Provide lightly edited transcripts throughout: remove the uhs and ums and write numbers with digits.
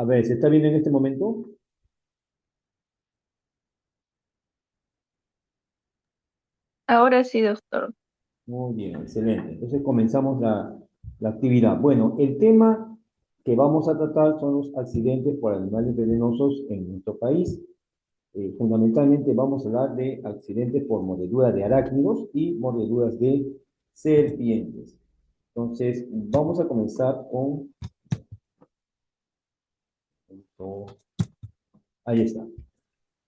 A ver, ¿se está viendo en este momento? Ahora sí, doctor. Muy bien, excelente. Entonces comenzamos la actividad. Bueno, el tema que vamos a tratar son los accidentes por animales venenosos en nuestro país. Fundamentalmente vamos a hablar de accidentes por mordedura de arácnidos y mordeduras de serpientes. Entonces, vamos a comenzar con... Ahí está.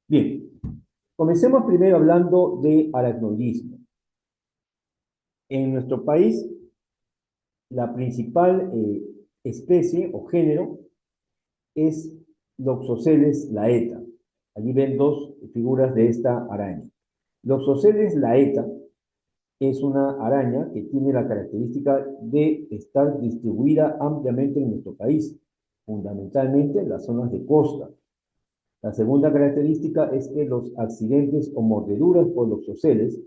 Bien, comencemos primero hablando de aracnoidismo. En nuestro país, la principal especie o género es Loxoceles laeta. Allí ven dos figuras de esta araña. Loxoceles laeta es una araña que tiene la característica de estar distribuida ampliamente en nuestro país, fundamentalmente en las zonas de costa. La segunda característica es que los accidentes o mordeduras por Loxoceles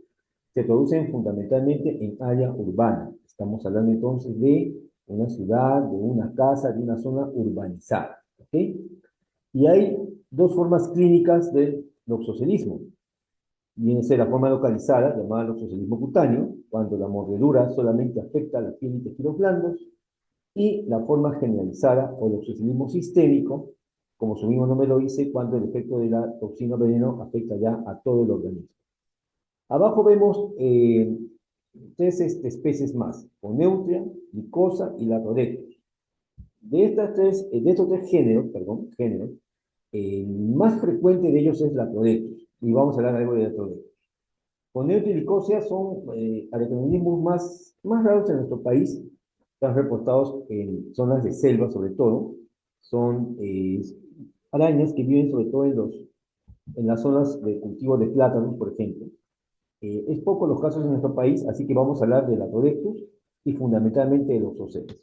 se producen fundamentalmente en área urbana. Estamos hablando entonces de una ciudad, de una casa, de una zona urbanizada. ¿Ok? Y hay dos formas clínicas del loxocelismo. Viene a ser la forma localizada, llamada loxocelismo cutáneo, cuando la mordedura solamente afecta a la piel y tejidos blandos, y la forma generalizada o loxocelismo sistémico, como su mismo nombre lo dice, cuando el efecto de la toxina o veneno afecta ya a todo el organismo. Abajo vemos tres especies más: Oneutria, Lycosa y Latrodectus. De estos tres géneros, perdón, géneros, el más frecuente de ellos es Latrodectus, y vamos a hablar algo de Latrodectus. Oneutria y Lycosia son aracnoidismos más raros en nuestro país, están reportados en zonas de selva sobre todo, son arañas que viven sobre todo en las zonas de cultivo de plátanos, por ejemplo. Es poco los casos en nuestro país, así que vamos a hablar de Latrodectus y fundamentalmente de los oceles.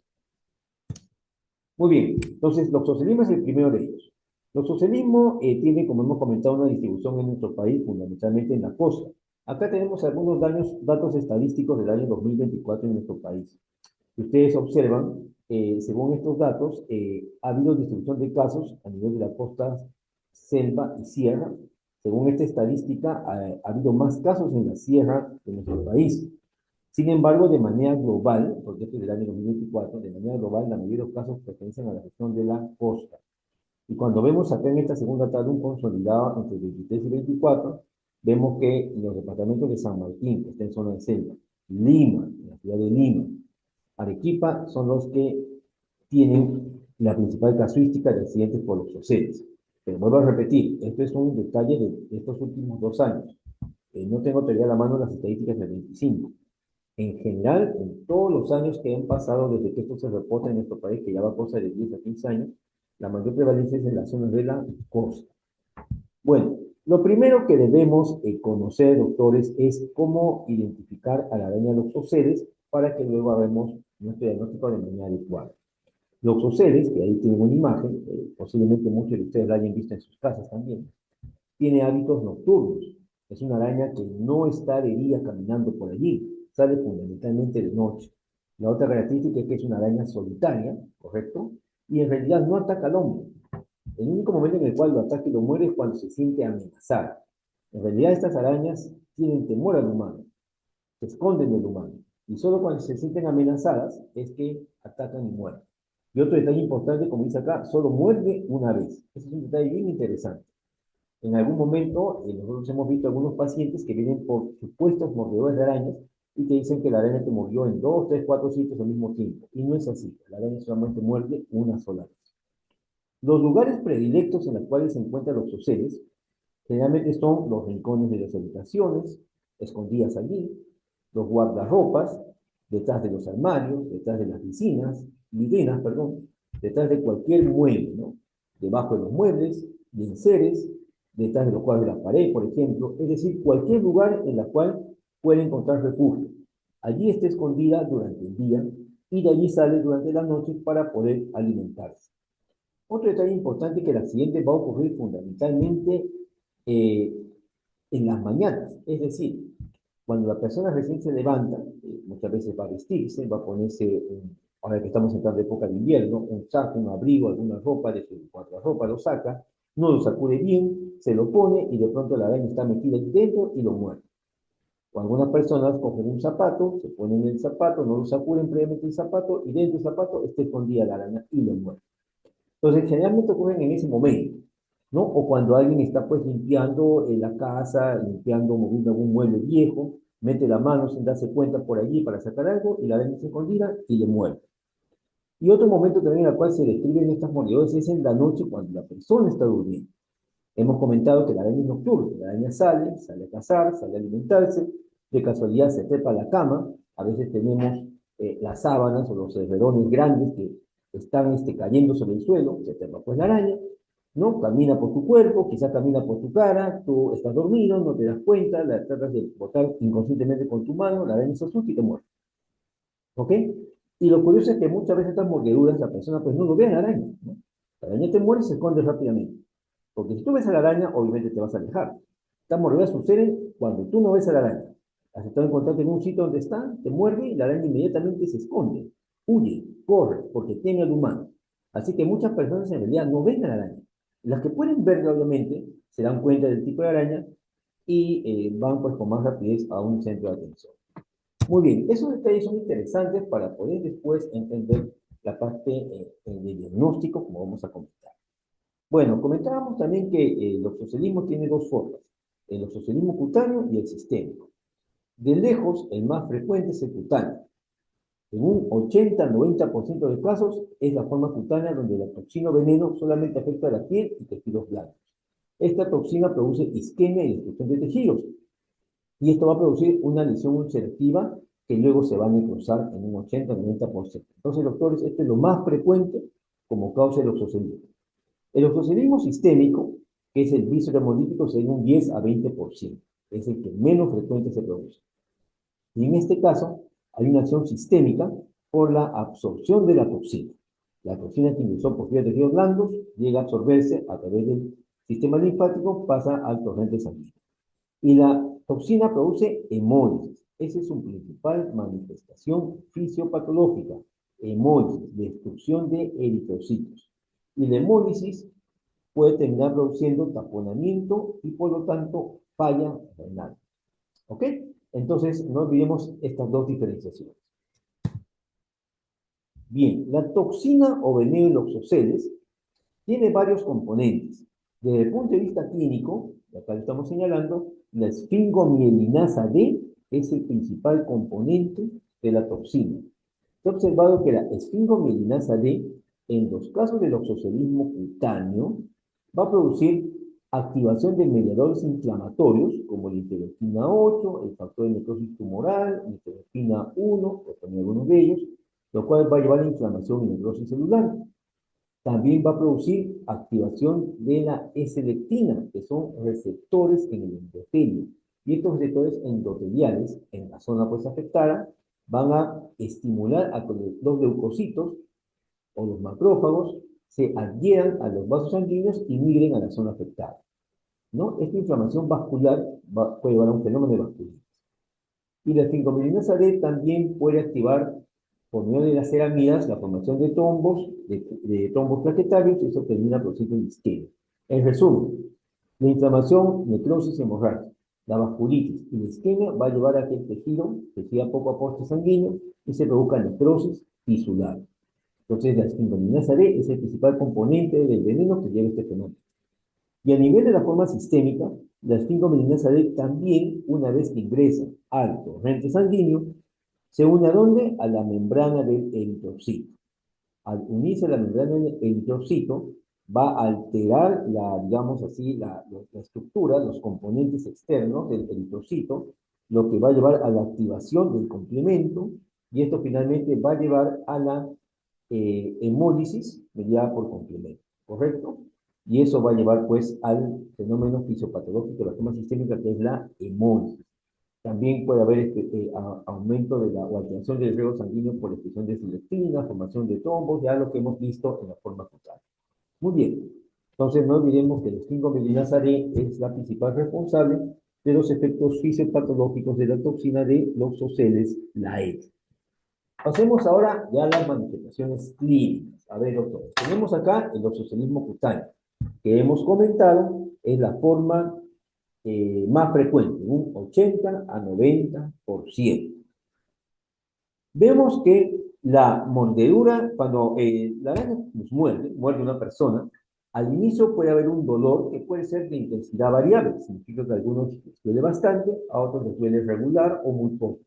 Muy bien, entonces, loxocelismo es el primero de ellos. Loxocelismo tiene, como hemos comentado, una distribución en nuestro país, fundamentalmente en la costa. Acá tenemos algunos datos estadísticos del año 2024 en nuestro país. Si ustedes observan, según estos datos, ha habido distribución de casos a nivel de la costa, selva y sierra. Según esta estadística, ha habido más casos en la sierra de nuestro país. Sin embargo, de manera global, porque esto es del año 2024, de manera global, la mayoría de los casos pertenecen a la región de la costa. Y cuando vemos acá en esta segunda tabla un consolidado entre 23 y 24, vemos que los departamentos de San Martín, que está en zona de selva, Lima, la ciudad de Lima, Arequipa, son los que tienen la principal casuística de accidentes por los oceles. Pero vuelvo a repetir, esto es un detalle de estos últimos 2 años. No tengo todavía a la mano las estadísticas del 25. En general, en todos los años que han pasado desde que esto se reporta en nuestro país, que ya va cosa de 10 a 15 años, la mayor prevalencia es en las zonas de la costa. Bueno, lo primero que debemos conocer, doctores, es cómo identificar a la araña Loxoceles para que luego hagamos nuestro diagnóstico de manera adecuada. Loxoceles, que ahí tienen una imagen, posiblemente muchos de ustedes la hayan visto en sus casas también, tiene hábitos nocturnos. Es una araña que no está de día caminando por allí, sale fundamentalmente de noche. La otra característica es que es una araña solitaria, ¿correcto? Y en realidad no ataca al hombre. El único momento en el cual lo ataca y lo muere es cuando se siente amenazada. En realidad estas arañas tienen temor al humano, se esconden del humano. Y solo cuando se sienten amenazadas es que atacan y mueren. Y otro detalle importante, como dice acá, solo muerde una vez. Ese es un detalle bien interesante. En algún momento, nosotros hemos visto algunos pacientes que vienen por supuestos mordedores de arañas y te dicen que la araña te mordió en 2, 3, 4 sitios al mismo tiempo. Y no es así. La araña solamente muerde una sola vez. Los lugares predilectos en los cuales se encuentran los oceles generalmente son los rincones de las habitaciones, escondidas allí, los guardarropas, detrás de los armarios, detrás de las vitrinas, perdón, detrás de cualquier mueble, ¿no? Debajo de los muebles, de enseres, detrás de los cuadros de la pared, por ejemplo, es decir, cualquier lugar en el cual puede encontrar refugio. Allí está escondida durante el día y de allí sale durante la noche para poder alimentarse. Otro detalle importante es que el accidente va a ocurrir fundamentalmente eh, en las mañanas, es decir, cuando la persona recién se levanta, muchas veces va a vestirse, va a ponerse ahora que estamos entrando en época de invierno, un saco, un abrigo, alguna ropa, de su guardarropa lo saca, no lo sacude bien, se lo pone y de pronto la araña está metida ahí dentro y lo muerde. O algunas personas cogen un zapato, se ponen el zapato, no lo sacuden previamente el zapato y dentro del zapato está escondida la araña y lo muerde. Entonces, generalmente ocurren en ese momento, ¿no? O cuando alguien está pues limpiando la casa, limpiando, moviendo algún mueble viejo, mete la mano sin darse cuenta por allí para sacar algo y la araña se escondida y le muerde. Y otro momento también en el cual se describen estas mordeduras es en la noche cuando la persona está durmiendo. Hemos comentado que la araña es nocturna, la araña sale a cazar, sale a alimentarse, de casualidad se trepa a la cama, a veces tenemos las sábanas o los edredones grandes que están cayendo sobre el suelo, se trepa pues la araña, ¿no? Camina por tu cuerpo, quizás camina por tu cara, tú estás dormido, no te das cuenta, la tratas de botar inconscientemente con tu mano, la araña se asusta y te muerde, ¿ok? Y lo curioso es que muchas veces estas mordeduras la persona pues no lo ve a la araña, ¿no? La araña te muerde y se esconde rápidamente. Porque si tú ves a la araña, obviamente te vas a alejar. Estas mordeduras suceden cuando tú no ves a la araña. Has estado en contacto en un sitio donde está, te muerde y la araña inmediatamente se esconde, huye, corre, porque teme al humano. Así que muchas personas en realidad no ven a la araña. Las que pueden verla, obviamente, se dan cuenta del tipo de araña y van pues con más rapidez a un centro de atención. Muy bien, esos detalles son interesantes para poder después entender la parte de diagnóstico, como vamos a comentar. Bueno, comentábamos también que el oxocelismo tiene dos formas, el oxocelismo cutáneo y el sistémico. De lejos, el más frecuente es el cutáneo. En un 80-90% de casos es la forma cutánea donde la toxina o veneno solamente afecta a la piel y tejidos blancos. Esta toxina produce isquemia y destrucción de tejidos, y esto va a producir una lesión ulcerativa que luego se va a necrosar en un 80-90%. Entonces, doctores, esto es lo más frecuente como causa del oxocelismo. El oxocelismo sistémico, que es el víscero hemolítico, es en un 10-20%. Es el que menos frecuente se produce. Y en este caso, hay una acción sistémica por la absorción de la toxina. La toxina que ingresó por vía de tejidos blandos llega a absorberse a través del sistema linfático, pasa al torrente sanguíneo. Y la toxina produce hemólisis. Esa es su principal manifestación fisiopatológica. Hemólisis, destrucción de eritrocitos. Y la hemólisis puede terminar produciendo taponamiento y por lo tanto falla renal. ¿Ok? Entonces, no olvidemos estas dos diferenciaciones. Bien, la toxina o veneno de oxoceles tiene varios componentes. Desde el punto de vista clínico, acá lo estamos señalando, la esfingomielinasa D es el principal componente de la toxina. Se ha observado que la esfingomielinasa D, en los casos del oxocelismo cutáneo, va a producir activación de mediadores inflamatorios, como la interleuquina 8, el factor de necrosis tumoral, la interleuquina 1, o también algunos de ellos, lo cual va a llevar a inflamación y necrosis celular. También va a producir activación de la S-lectina, que son receptores en el endotelio. Y estos receptores endoteliales, en la zona pues afectada, van a estimular a que los leucocitos o los macrófagos se adhieran a los vasos sanguíneos y migren a la zona afectada, ¿no? Esta inflamación vascular puede llevar a un fenómeno de vasculitis. Y la esfingomielinasa D también puede activar por medio de las ceramidas la formación de trombos, de trombos plaquetarios, y eso termina produciendo isquemia. En resumen, la inflamación, necrosis hemorrágica, la vasculitis y la isquemia va a llevar a que el tejido reciba poco aporte sanguíneo y se produzca necrosis tisular. Entonces, la esfingomielinasa D es el principal componente del veneno que lleva este fenómeno. Y a nivel de la forma sistémica, la esfingomielinasa D también, una vez que ingresa al torrente sanguíneo, se une a ¿dónde? A la membrana del eritrocito. Al unirse a la membrana del eritrocito, va a alterar digamos así, la estructura, los componentes externos del eritrocito, lo que va a llevar a la activación del complemento, y esto finalmente va a llevar a la hemólisis mediada por complemento, ¿correcto? Y eso va a llevar pues al fenómeno fisiopatológico de la forma sistémica, que es la hemólisis. También puede haber aumento de o alteración del riego sanguíneo por expresión de selectina, formación de trombos, ya lo que hemos visto en la forma cutánea. Muy bien. Entonces no olvidemos que la esfingomielinasa D es la principal responsable de los efectos fisiopatológicos de la toxina de los oxoceles, la E. Pasemos ahora ya a las manifestaciones clínicas. A ver, doctor, tenemos acá el obstruccionismo cutáneo, que hemos comentado, es la forma más frecuente, un 80 a 90%. Vemos que la mordedura, cuando la araña nos muerde una persona, al inicio puede haber un dolor que puede ser de intensidad variable. Significa que a algunos les duele bastante, a otros les duele regular o muy poco.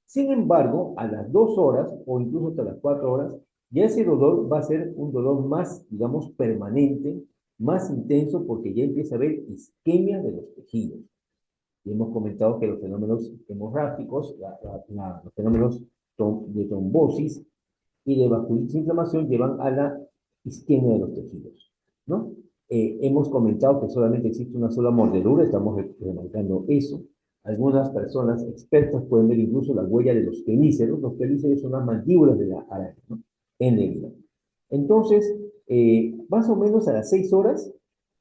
Sin embargo, a las 2 horas o incluso hasta las 4 horas, ya ese dolor va a ser un dolor más, digamos, permanente, más intenso, porque ya empieza a haber isquemia de los tejidos. Y hemos comentado que los fenómenos hemorrágicos, los fenómenos de trombosis y de vasculitis e inflamación llevan a la isquemia de los tejidos, ¿no? Hemos comentado que solamente existe una sola mordedura, estamos remarcando eso. Algunas personas expertas pueden ver incluso la huella de los quelíceros. Los quelíceros son las mandíbulas de la araña, ¿no? En la herida. Entonces, más o menos a las 6 horas,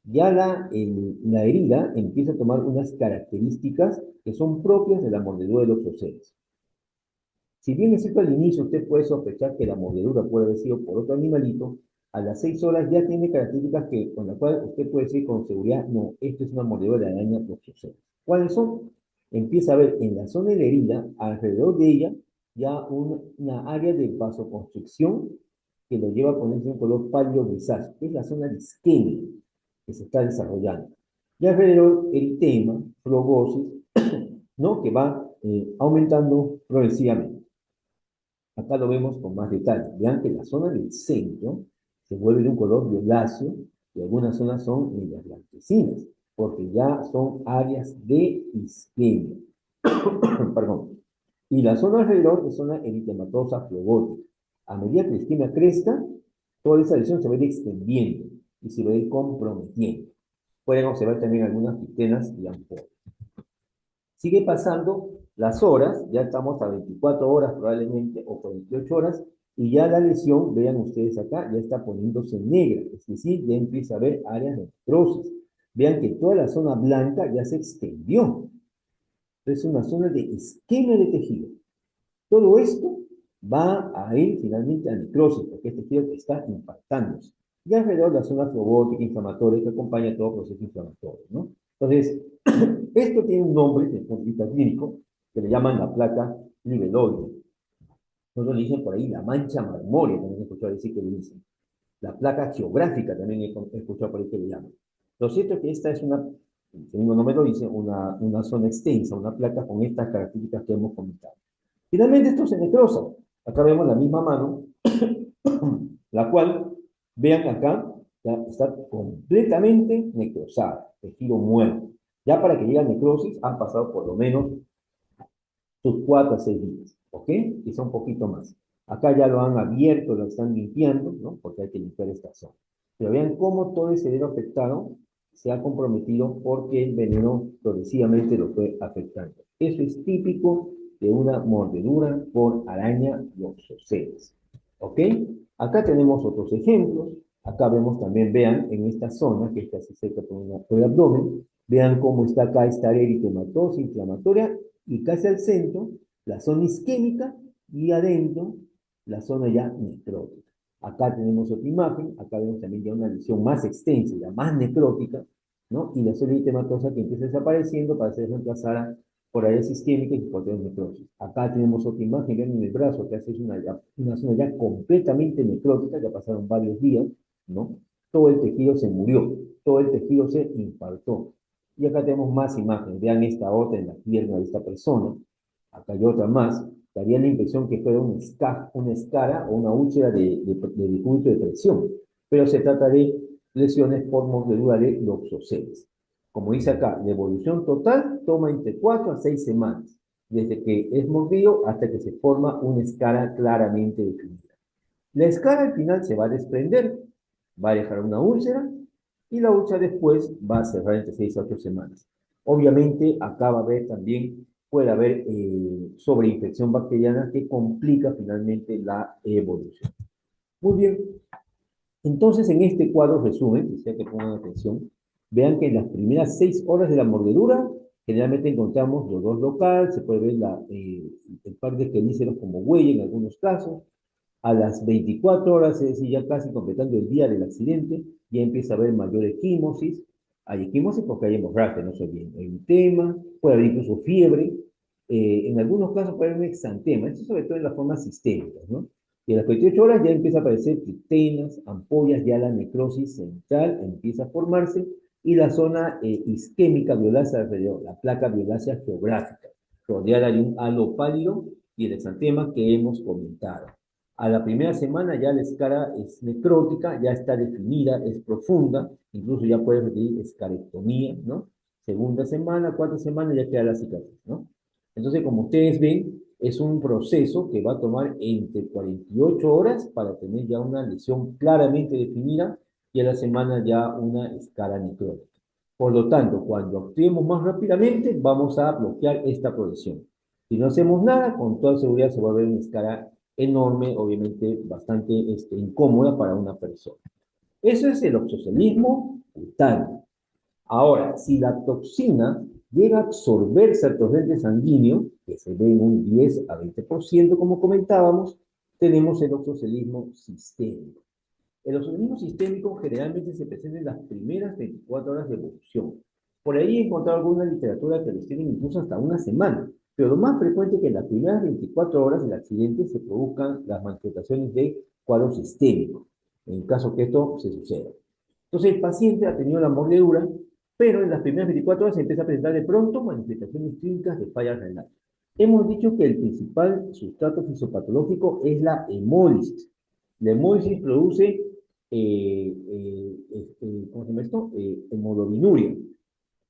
ya la herida empieza a tomar unas características que son propias de la mordedura de los ocelos. Si bien es cierto al inicio usted puede sospechar que la mordedura puede haber sido por otro animalito, a las 6 horas ya tiene características con las cuales usted puede decir con seguridad, no, esto es una mordedura de araña toxocera. ¿Cuáles son? Empieza a ver en la zona de la herida, alrededor de ella, ya una área de vasoconstricción que lo lleva a ponerse un color pálido grisáceo, que es la zona de isquemia que se está desarrollando. Y alrededor eritema, flogosis, ¿no? Que va aumentando progresivamente. Acá lo vemos con más detalle. Vean que la zona del centro se vuelve de un color violáceo y algunas zonas son medias blanquecinas, porque ya son áreas de isquemia. Perdón. Y la zona alrededor es zona eritematosa flogótica. A medida que la isquemia crezca, toda esa lesión se va a ir extendiendo y se va a ir comprometiendo. Pueden observar también algunas piquenas y ampollas. Sigue pasando las horas, ya estamos a 24 horas probablemente, o 48 horas, y ya la lesión, vean ustedes acá, ya está poniéndose negra, es decir, ya empieza a haber áreas de necrosis. Vean que toda la zona blanca ya se extendió. Es una zona de isquemia de tejido. Todo esto va a ir finalmente a necrosis, porque este tejido está impactándose. Y alrededor la zona flogótica inflamatoria que acompaña todo proceso inflamatorio, ¿no? Entonces, esto tiene un nombre desde el punto de vista clínico que le llaman la placa niveloide. Nosotros le dicen por ahí la mancha marmórea, también he escuchado decir que le dicen. La placa geográfica también he escuchado por ahí que le llaman. Lo cierto es que esta es el segundo nombre lo dice, una zona extensa, una placa con estas características que hemos comentado. Finalmente esto se necrosa. Acá vemos la misma mano, la cual, vean acá, ya está completamente necrosada, tejido muerto. Ya para que llegue a necrosis han pasado por lo menos sus 4 a 6 días, ¿ok? Quizá un poquito más. Acá ya lo han abierto, lo están limpiando, ¿no? Porque hay que limpiar esta zona. Pero vean cómo todo ese dedo afectado se ha comprometido porque el veneno progresivamente lo fue afectando. Eso es típico de una mordedura por araña loxoceles, ¿ok? Acá tenemos otros ejemplos. Acá vemos también, vean, en esta zona, que está así cerca por el abdomen, vean cómo está acá esta eritematosa inflamatoria y casi al centro, la zona isquémica y adentro, la zona ya necrótica. Acá tenemos otra imagen, acá vemos también ya una lesión más extensa, ya más necrótica, ¿no? Y la zona eritematosa que empieza desapareciendo para ser reemplazada por áreas isquémicas y por necrosis. Acá tenemos otra imagen, vean en el brazo, que hace una zona ya completamente necrótica, ya pasaron varios días, ¿no? Todo el tejido se murió, todo el tejido se infartó. Y acá tenemos más imágenes. Vean esta otra en la pierna de esta persona. Acá hay otra más. Daría la impresión que fuera una escara o una úlcera de depósito de presión. Pero se trata de lesiones por mordedura de loxoceles. Como dice acá, la evolución total toma entre 4 a 6 semanas, desde que es mordido hasta que se forma una escara claramente definida. La escara al final se va a desprender, va a dejar una úlcera y la úlcera después va a cerrar entre 6 a 8 semanas. Obviamente, acá va a haber también, puede haber sobreinfección bacteriana que complica finalmente la evolución. Muy bien, entonces en este cuadro resumen, quisiera que pongan atención, vean que en las primeras 6 horas de la mordedura Generalmente encontramos dolor local, se puede ver el par de quelíceros como huella en algunos casos. A las 24 horas, es decir, ya casi completando el día del accidente, ya empieza a haber mayor equimosis. Hay equimosis porque hay hemorragia, no se olviden. Hay un tema, puede haber incluso fiebre. En algunos casos puede haber un exantema, esto sobre todo en las formas sistémicas, ¿no? Y a las 28 horas ya empieza a aparecer tictenas, ampollas, ya la necrosis central empieza a formarse y la zona isquémica violácea alrededor, la placa violácea geográfica, rodeada de un halo pálido y el exantema que hemos comentado. A la primera semana ya la escara es necrótica, ya está definida, es profunda, incluso ya puede requerir escarectomía, ¿no? Segunda semana, cuarta semana ya queda la cicatriz, ¿no? Entonces, como ustedes ven, es un proceso que va a tomar entre 48 horas para tener ya una lesión claramente definida y a la semana ya una escara necrótica. Por lo tanto, cuando actuemos más rápidamente, vamos a bloquear esta progresión. Si no hacemos nada, con toda seguridad se va a ver una escara enorme, obviamente bastante incómoda para una persona. Eso es el oxocelismo cutáneo. Ahora, si la toxina llega a absorberse al torrente sanguíneo, que se ve en un 10 a 20%, como comentábamos, tenemos el oxocelismo sistémico. El oxocelismo sistémico generalmente se presenta en las primeras 24 horas de evolución. Por ahí he encontrado alguna literatura que los tienen incluso hasta una semana, pero lo más frecuente es que en las primeras 24 horas del accidente se produzcan las manifestaciones de cuadro sistémico, en caso que esto se suceda. Entonces el paciente ha tenido la mordedura, pero en las primeras 24 horas se empieza a presentar de pronto manifestaciones clínicas de falla renal. Hemos dicho que el principal sustrato fisiopatológico es la hemólisis. La hemólisis produce, ¿cómo se llama esto? Hemoglobinuria.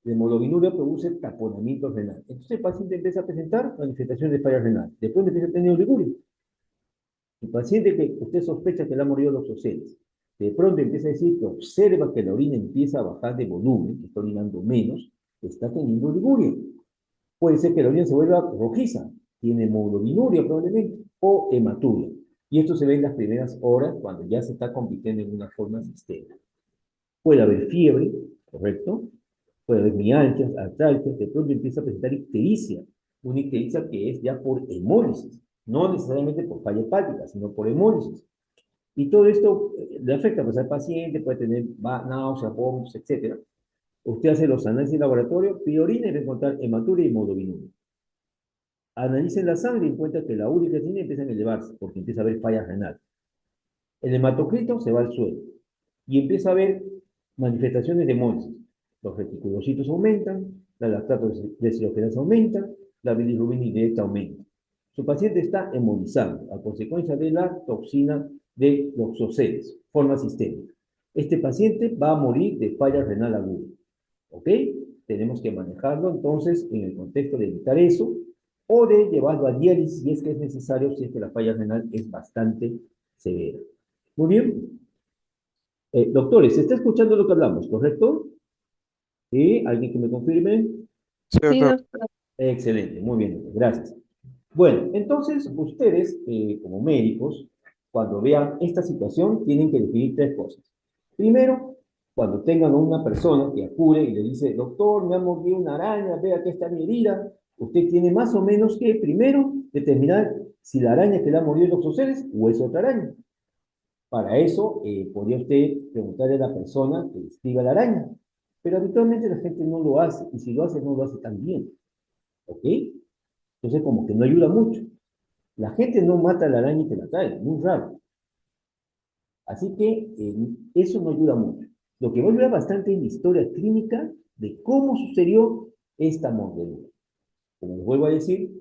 La hemoglobinuria produce taponamiento renal. Entonces el paciente empieza a presentar manifestaciones de falla renal. Después empieza a tener oliguria. El paciente que usted sospecha que le ha morido los oceles, de pronto empieza a decir que observa que la orina empieza a bajar de volumen, que está orinando menos, está teniendo oliguria. Puede ser que la orina se vuelva rojiza, tiene hemoglobinuria probablemente, o hematuria. Y esto se ve en las primeras horas cuando ya se está convirtiendo en una forma sistémica. Puede haber fiebre, ¿correcto? Puede haber mialgias, artralgias, de pronto empieza a presentar ictericia, una ictericia que es ya por hemólisis, no necesariamente por falla hepática, sino por hemólisis. Y todo esto le afecta pues, al paciente, puede tener náuseas, vómitos, etc. Usted hace los análisis de laboratorio, pide orina y va a encontrar hematuria y hemoglobinuria. Analicen la sangre y encuentran que la úrica y empiezan a elevarse porque empieza a haber falla renal. El hematocrito se va al suelo y empieza a haber manifestaciones de hemólisis. Los reticulocitos aumentan, la lactato deshidrogenasa aumenta, la bilirrubina indirecta aumenta. Su paciente está hemolizando a consecuencia de la toxina de los oxoceles, forma sistémica. Este paciente va a morir de falla renal aguda. ¿Ok? Tenemos que manejarlo entonces en el contexto de evitar eso o de llevarlo a diálisis si es que es necesario, si es que la falla renal es bastante severa. Muy bien. Doctores, ¿se está escuchando lo que hablamos, correcto? ¿Sí? ¿Alguien que me confirme? Sí, Sí, doctor. doctor. Excelente, muy bien, gracias. Bueno, entonces ustedes, como médicos, cuando vean esta situación, tienen que definir tres cosas. Primero, cuando tengan a una persona que acude y le dice, doctor, me ha mordido una araña, vea que está mi herida, usted tiene más o menos que, primero, determinar si la araña que le ha mordido es oxoceles o es otra araña. Para eso, podría usted preguntarle a la persona que describa la araña. Pero habitualmente la gente no lo hace, y si lo hace, no lo hace tan bien. ¿Ok? Entonces, como que no ayuda mucho. La gente no mata a la araña y te la trae, muy raro. Así que eso no ayuda mucho. Lo que va a ayudar bastante es la historia clínica de cómo sucedió esta mordedura. Como les vuelvo a decir,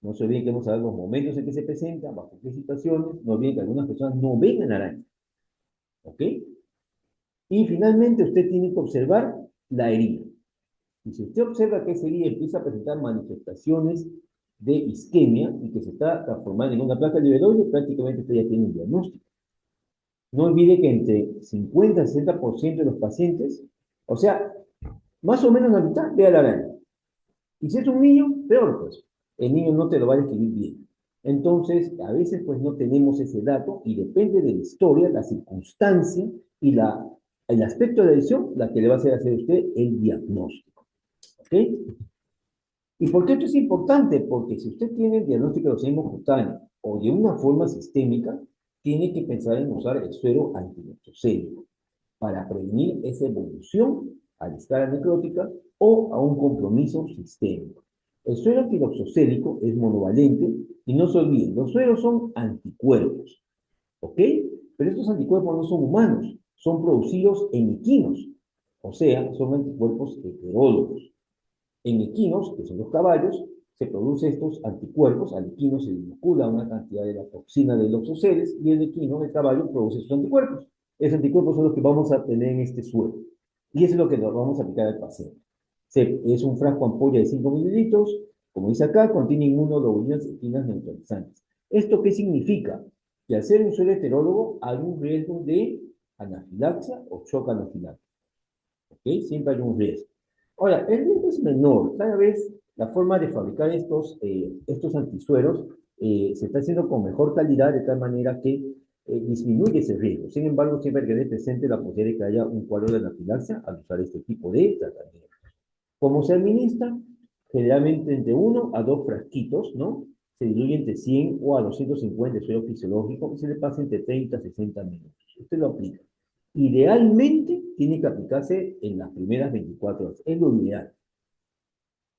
no se olviden que vamos a ver los momentos en que se presenta, bajo qué situaciones, no olviden que algunas personas no ven a la araña. ¿Ok? Y finalmente usted tiene que observar la herida. Y si usted observa que esa herida empieza a presentar manifestaciones de isquemia y que se está transformando en una placa livedoide, prácticamente usted ya tiene un diagnóstico. No olvide que entre 50 y 60% de los pacientes, o sea, más o menos la mitad, ve a la araña. Y si es un niño, peor pues. El niño no te lo va a describir bien. Entonces, a veces pues no tenemos ese dato y depende de la historia, la circunstancia y el aspecto de la lesión la que le va a hacer usted el diagnóstico. ¿Ok? ¿Y por qué esto es importante? Porque si usted tiene el diagnóstico de leucemia cutánea o de una forma sistémica, tiene que pensar en usar el suero antineutrófilo para prevenir esa evolución a la escala necrótica o a un compromiso sistémico. El suero antiloxocélico es monovalente y no se olviden, los sueros son anticuerpos, ¿ok? Pero estos anticuerpos no son humanos, son producidos en equinos, o sea, son anticuerpos heterólogos. En equinos, que son los caballos, se producen estos anticuerpos, al equino se le inocula una cantidad de la toxina de loxoceles y el equino, el caballo, produce esos anticuerpos. Esos anticuerpos son los que vamos a tener en este suero. Y eso es lo que nos vamos a aplicar al paciente. Es un frasco ampolla de 5 mililitros, como dice acá, contiene inmunoglobulinas equinas neutralizantes. ¿Esto qué significa? Que al ser un suero heterólogo hay un riesgo de anafilaxia o shock anafiláctico. ¿Ok? Siempre hay un riesgo. Ahora, el riesgo es menor. Cada vez la forma de fabricar estos antisueros se está haciendo con mejor calidad, de tal manera que disminuye ese riesgo. Sin embargo, siempre hay que tener presente la posibilidad de que haya un cuadro de anafilaxia al usar este tipo de tratamiento. ¿Cómo se administra? Generalmente entre 1 a 2 frasquitos, ¿no? Se diluye entre 100 o a 250 de suero fisiológico y se le pasa entre 30 a 60 minutos. Usted lo aplica. Idealmente tiene que aplicarse en las primeras 24 horas. Es lo ideal.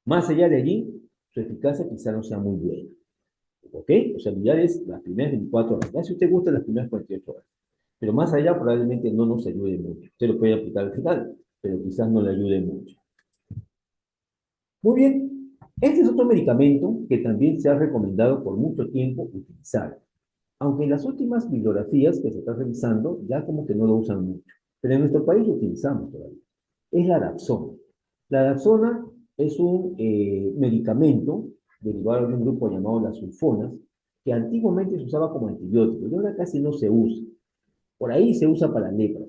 Más allá de allí, su eficacia quizá no sea muy buena. ¿Ok? O sea, lo ideal es las primeras 24 horas. Ya si usted gusta las primeras 48 horas. Pero más allá probablemente no nos ayude mucho. Usted lo puede aplicar al final, pero quizás no le ayude mucho. Muy bien. Este es otro medicamento que también se ha recomendado por mucho tiempo utilizar. Aunque en las últimas bibliografías que se están revisando, ya como que no lo usan mucho. Pero en nuestro país lo utilizamos todavía. Es la Dapsona. La Dapsona es un medicamento derivado de un grupo llamado las sulfonas, que antiguamente se usaba como antibiótico y ahora casi no se usa. Por ahí se usa para lepra,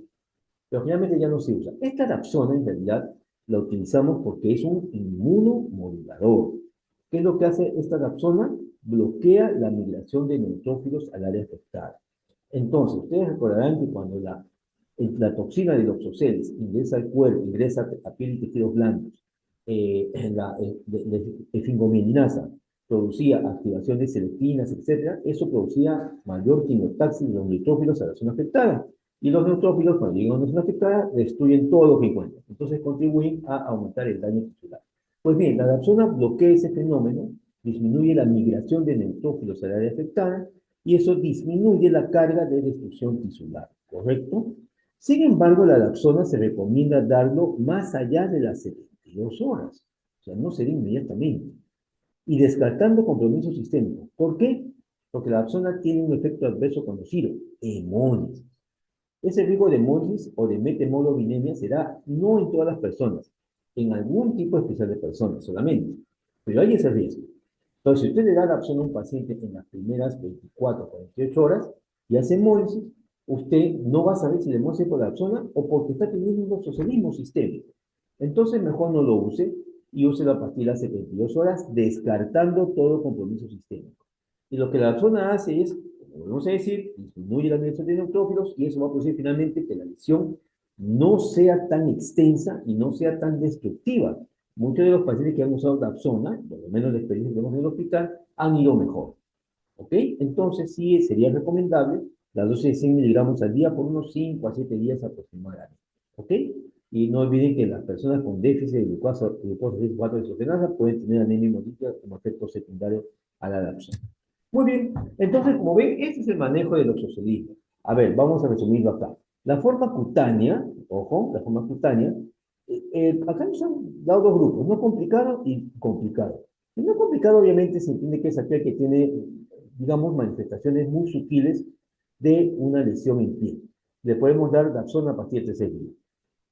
pero finalmente ya no se usa. Esta Dapsona en realidad la utilizamos porque es un inmunomodulador. ¿Qué es lo que hace esta Dapsona? Bloquea la migración de neutrófilos al área afectada. Entonces, ustedes recordarán que cuando la toxina de loxoceles ingresa al cuerpo, ingresa a piel y tejidos blandos, la efingomilinasa producía activación de selectinas, etcétera, eso producía mayor quimiotaxis de los neutrófilos a la zona afectada. Y los neutrófilos, cuando llegan a una zona afectada, destruyen todo lo que encuentran. Entonces contribuyen a aumentar el daño tisular. Pues bien, la dapsona bloquea ese fenómeno, disminuye la migración de neutrófilos al área afectada y eso disminuye la carga de destrucción tisular, ¿correcto? Sin embargo, la dapsona se recomienda darlo más allá de las 72 horas, o sea, no sería inmediatamente, y descartando compromiso sistémico. ¿Por qué? Porque la dapsona tiene un efecto adverso conocido, hemólisis. Ese riesgo de hemólisis o de metemoglobinemia será no en todas las personas, en algún tipo especial de personas solamente, pero hay ese riesgo. Entonces, si usted le da la opción a un paciente en las primeras 24 o 48 horas y hace hemólisis, usted no va a saber si le hemólisis por la opción o porque está teniendo un socialismo sistémico. Entonces, mejor no lo use y use la pastilla a 72 horas, descartando todo compromiso sistémico. Y lo que la zona hace es, como vamos a decir, disminuye la migración de neutrófilos y eso va a producir finalmente que la lesión no sea tan extensa y no sea tan destructiva. Muchos de los pacientes que han usado Dapsona, por lo menos la experiencia que tenemos en el hospital, han ido mejor. ¿Ok? Entonces sí sería recomendable la dosis de 100 miligramos al día por unos 5 a 7 días aproximadamente. ¿Ok? Y no olviden que las personas con déficit de glucosa 4 desordenada pueden tener anemia hemolítica como efecto secundario a la Dapsona. Muy bien, entonces como ven, este es el manejo del oxocelismo. A ver, vamos a resumirlo acá. La forma cutánea, ojo, la forma cutánea, acá nos han dado dos grupos, no complicado y complicado. El no complicado obviamente se entiende que es aquel que tiene, digamos, manifestaciones muy sutiles de una lesión en piel. Le podemos dar Dapsona a partir de 3 días.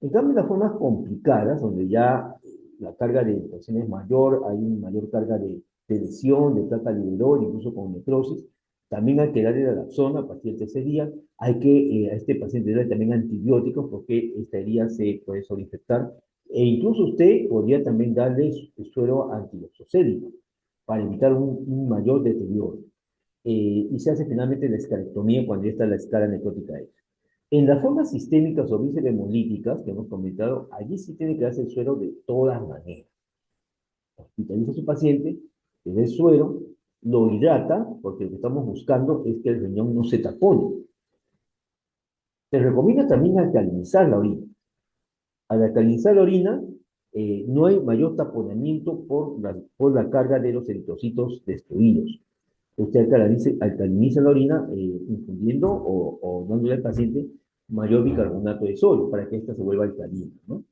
En cambio, las formas complicadas, donde ya la carga de infección es mayor, hay una mayor carga de lesión, de placa alrededor, incluso con necrosis, también hay que darle la Dapsona a partir de ese día. Hay que a este paciente darle también antibióticos porque esta herida se puede sobreinfectar. E incluso usted podría también darle suero antiloxocélico para evitar un mayor deterioro. Y se hace finalmente la escalectomía cuando ya está la escala necrótica hecha. En las formas sistémicas o visceremolíticas que hemos comentado, allí sí tiene que darse el suero de todas maneras. hospitaliza a su paciente, le da el suero, lo hidrata, porque lo que estamos buscando es que el riñón no se tapone. Se recomienda también alcalinizar la orina. Al alcalinizar la orina, no hay mayor taponamiento por la carga de los eritrocitos destruidos. Usted alcaliniza la orina infundiendo o dándole al paciente mayor bicarbonato de sodio para que ésta se vuelva alcalina, ¿no?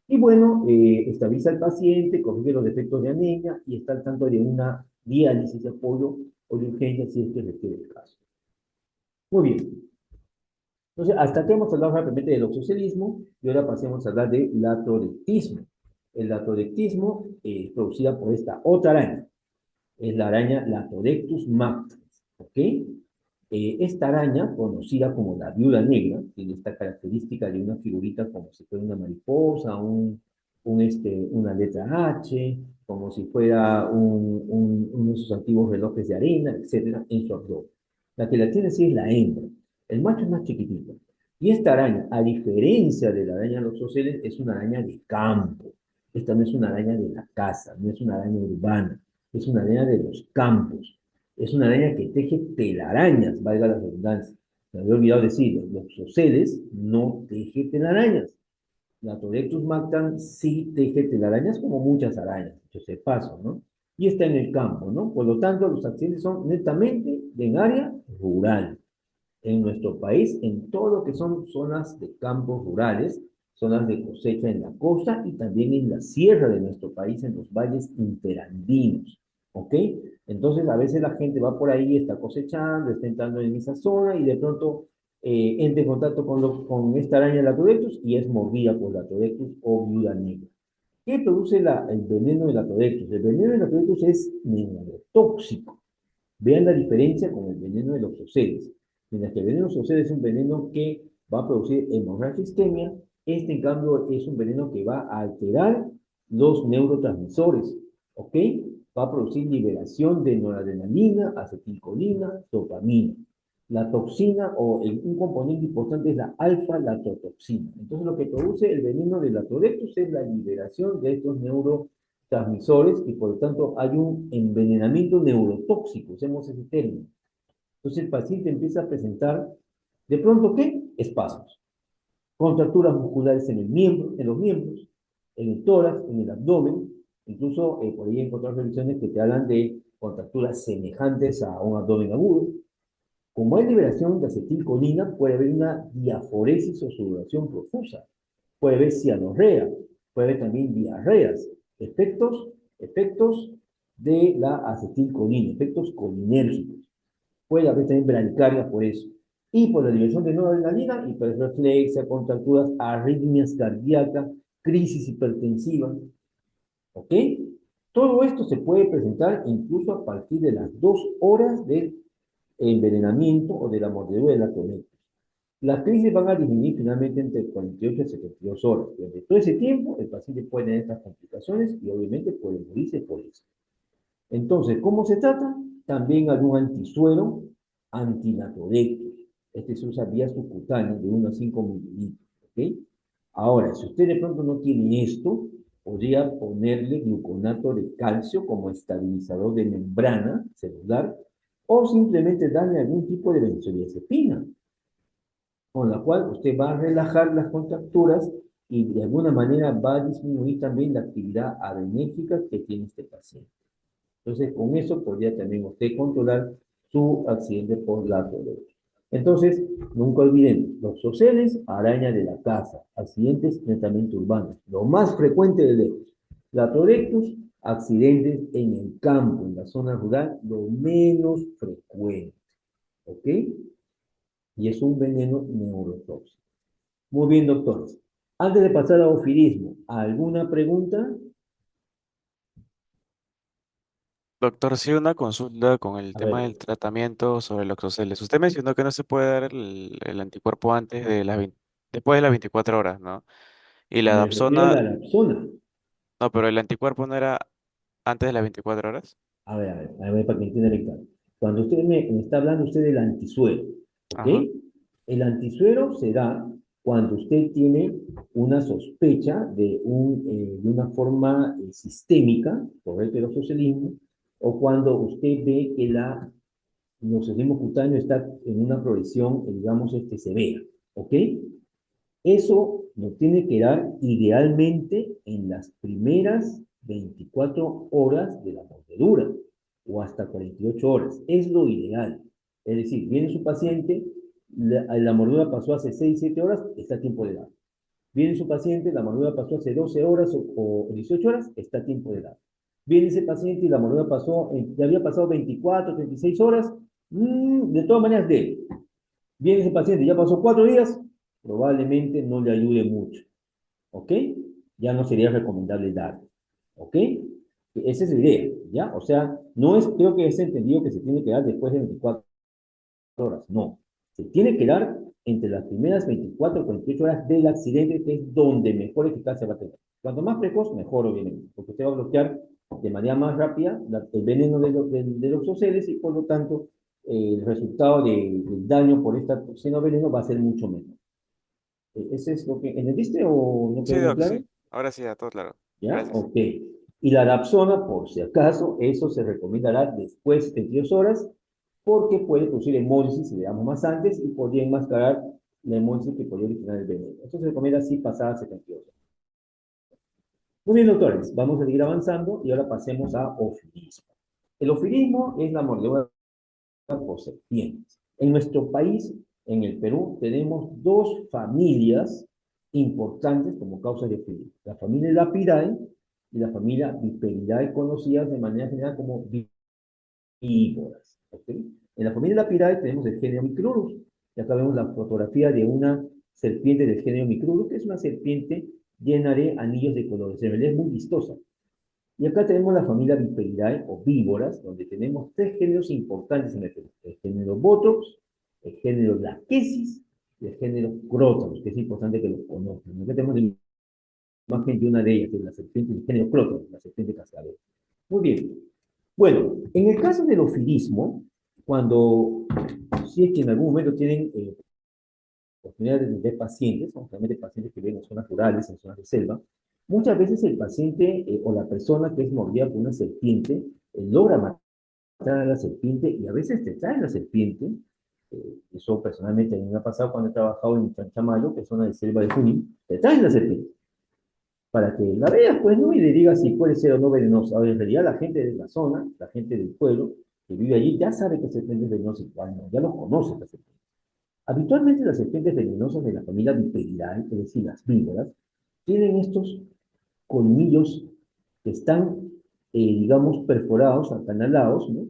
Y bueno, estabiliza al paciente, corrige los defectos de anemia y está al tanto de una diálisis de apoyo o de urgencia si es que requiere el caso. Muy bien. Entonces, hasta aquí hemos hablado rápidamente del oxocelismo y ahora pasemos a hablar de latrodectismo. El latrodectismo es producida por esta otra araña, es la araña Latrodectus mactans, ¿ok? Esta araña, conocida como la viuda negra, tiene esta característica de una figurita como si fuera una mariposa, una letra H, como si fuera uno de sus antiguos relojes de arena, etcétera, en su abdomen. La que la tiene sí es la hembra. El macho es más chiquitito. Y esta araña, a diferencia de la araña Loxoceles, es una araña de campo. Esta no es una araña de la casa, no es una araña urbana, es una araña de los campos. Es una araña que teje telarañas, valga la redundancia. Me había olvidado decirlo, los oceles no teje telarañas. La Torectus mactans sí teje telarañas como muchas arañas, yo sé paso, ¿no? Y está en el campo, ¿no? Por lo tanto, los accidentes son netamente en área rural. En nuestro país, en todo lo que son zonas de campos rurales, zonas de cosecha en la costa y también en la sierra de nuestro país, en los valles interandinos, ¿ok? Entonces, a veces la gente va por ahí, está cosechando, está entrando en esa zona y de pronto entra en contacto con esta araña Latrodectus y es mordida por Latrodectus o viuda negra. ¿Qué produce el veneno de Latrodectus? El veneno de Latrodectus es neurotóxico. Vean la diferencia con el veneno de los oceles. Mientras que el veneno de los oceles es un veneno que va a producir hemorragia isquemia, este en cambio es un veneno que va a alterar los neurotransmisores, ¿ok? Va a producir liberación de noradrenalina, acetilcolina, dopamina. La toxina un componente importante es la alfa-latotoxina. Entonces lo que produce el veneno de la Torectus es la liberación de estos neurotransmisores y por lo tanto hay un envenenamiento neurotóxico, usemos ese término. Entonces el paciente empieza a presentar, de pronto, ¿qué? Espasmos, contracturas musculares en los miembros, en el tórax, en el abdomen, incluso por ahí he encontrado revisiones que te hablan de contracturas semejantes a un abdomen agudo. Como hay liberación de acetilcolina, puede haber una diaforesis o sudoración profusa, puede haber cianorrea, puede haber también diarreas, efectos de la acetilcolina, efectos colinérgicos. Puede haber también bradicardia por eso. Y por la liberación de noradrenalina, hiperreflexia, contracturas, arritmias cardíacas, crisis hipertensiva. ¿Ok? Todo esto se puede presentar incluso a partir de las 2 horas del envenenamiento o de la mordedura de la cometa. Las crisis van a disminuir finalmente entre 48 y 72 horas. Durante todo ese tiempo, el paciente puede tener estas complicaciones y obviamente puede morirse por eso. Entonces, ¿cómo se trata? También hay un antisuero antinatodectus. Este se usa vía subcutánea de 1 a 5 mililitros. ¿Ok? Ahora, si usted de pronto no tiene esto, podría ponerle gluconato de calcio como estabilizador de membrana celular o simplemente darle algún tipo de benzodiazepina, con la cual usted va a relajar las contracturas y de alguna manera va a disminuir también la actividad adrenérgica que tiene este paciente. Entonces, con eso podría también usted controlar su accidente por la latrodectus. Entonces, nunca olviden, los oceles, araña de la casa, accidentes netamente urbanos, lo más frecuente de lejos. Latrodectus, accidentes en el campo, en la zona rural, lo menos frecuente. ¿Ok? Y es un veneno neurotóxico. Muy bien, doctores. Antes de pasar a ofilismo, ¿alguna pregunta? Doctor, sí, una consulta con el A tema ver, del tratamiento sobre los oxoceles. Usted mencionó que no se puede dar el anticuerpo después de las 24 horas, ¿no? Y la me refiero a Dapsona, la lapsona. no, pero el anticuerpo no era antes de las 24 horas. A ver, para que entienda bien claro. Cuando usted me está hablando usted del antisuero, ¿ok? Ajá. El antisuero se da cuando usted tiene una sospecha de una forma sistémica por heterozocelismo, o cuando usted ve que el inocelismo cutáneo está en una progresión, digamos, severa, ¿ok? Eso nos tiene que dar idealmente en las primeras 24 horas de la mordedura, o hasta 48 horas. Es lo ideal. Es decir, viene su paciente, la mordedura pasó hace 6, 7 horas, está a tiempo de dar. Viene su paciente, la mordedura pasó hace 12 horas o 18 horas, está a tiempo de dar. Viene ese paciente y la mordedura pasó, ya había pasado 24, 36 horas, de todas maneras debe. Viene ese paciente, ya pasó 4 días, probablemente no le ayude mucho, ¿ok? Ya no sería recomendable dar, ¿ok? Esa es la idea, ¿ya? O sea, no es, creo que es entendido que se tiene que dar después de 24 horas, no. Se tiene que dar entre las primeras 24 o 48 horas del accidente, que es donde mejor eficacia va a tener. Cuanto más precoz, mejor, obviamente, porque usted va a bloquear de manera más rápida el veneno de los oxoceles y por lo tanto el resultado del daño por esta toxina o veneno va a ser mucho menor. ¿Ese es lo que entendiste o no Sí, quedó muy Doc, claro? sí. Ahora sí, a todo claro. ¿Ya? Gracias. Ok. Y la Dapsona, por si acaso, eso se recomendará después de 72 horas porque puede producir hemólisis si le damos más antes y podría enmascarar la hemólisis que podría originar el veneno. Esto se recomienda así pasadas 72 horas. Muy bien, doctores, vamos a seguir avanzando y ahora pasemos a ofilismo. El ofilismo es la mordedura por serpientes. En nuestro país, en el Perú, tenemos dos familias importantes como causas de ofilismo. La familia Lapidae y la familia Viperidae, conocidas de manera general como víboras. ¿Okay? En la familia Lapidae tenemos el género Micrurus. Y acá vemos la fotografía de una serpiente del género Micrurus, que es una serpiente llena de anillos de colores. En realidad es muy vistosa. Y acá tenemos la familia Viperidae o víboras, donde tenemos tres géneros importantes en el Perú. El género Botox, el género Lachesis y el género Crotalus, que es importante que los conozcan. Acá tenemos la imagen de una de ellas, que es la serpiente del género Crotalus, la serpiente cascabel. Muy bien. Bueno, en el caso del ofilismo, cuando, si es que en algún momento tienen oportunidad de atender pacientes, realmente pacientes que viven en zonas rurales, en zonas de selva, muchas veces el paciente o la persona que es mordida por una serpiente logra matar a la serpiente y a veces te trae la serpiente. Eso personalmente a mí me ha pasado cuando he trabajado en Chanchamayo, que es zona de selva de Junín, te traen la serpiente para que la veas, pues, ¿no? Y le digas si puede ser o no venenosa. Ahora, en realidad, la gente de la zona, la gente del pueblo que vive allí, ya sabe que serpiente es venenosa y cuál no, ya los conoce la serpiente. Habitualmente las serpientes venenosas de la familia Viperidae, es decir, las víboras, tienen estos colmillos que están, digamos, perforados, acanalados, ¿no?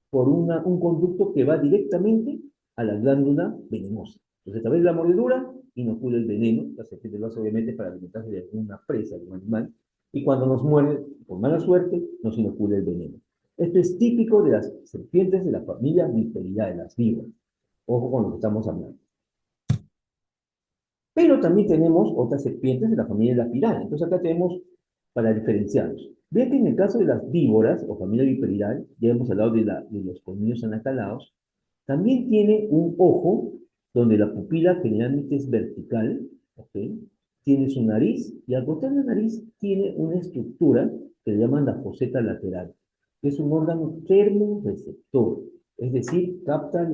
Por un conducto que va directamente a la glándula venenosa. Entonces, a través de la mordedura, inocula el veneno, la serpiente lo hace obviamente para alimentarse de alguna presa, de un animal, y cuando nos muerde, por mala suerte, nos inocula el veneno. Esto es típico de las serpientes de la familia Viperidae, las víboras. Ojo con lo que estamos hablando. Pero también tenemos otras serpientes de la familia Lapidae. Entonces acá tenemos para diferenciarlos. Vean que en el caso de las víboras o familia Viperidae, ya hemos hablado de los colmillos anacalados, también tiene un ojo donde la pupila generalmente es vertical, ¿ok? Tiene su nariz y al botar la nariz tiene una estructura que le llaman la foseta lateral, que es un órgano termorreceptor, es decir, capta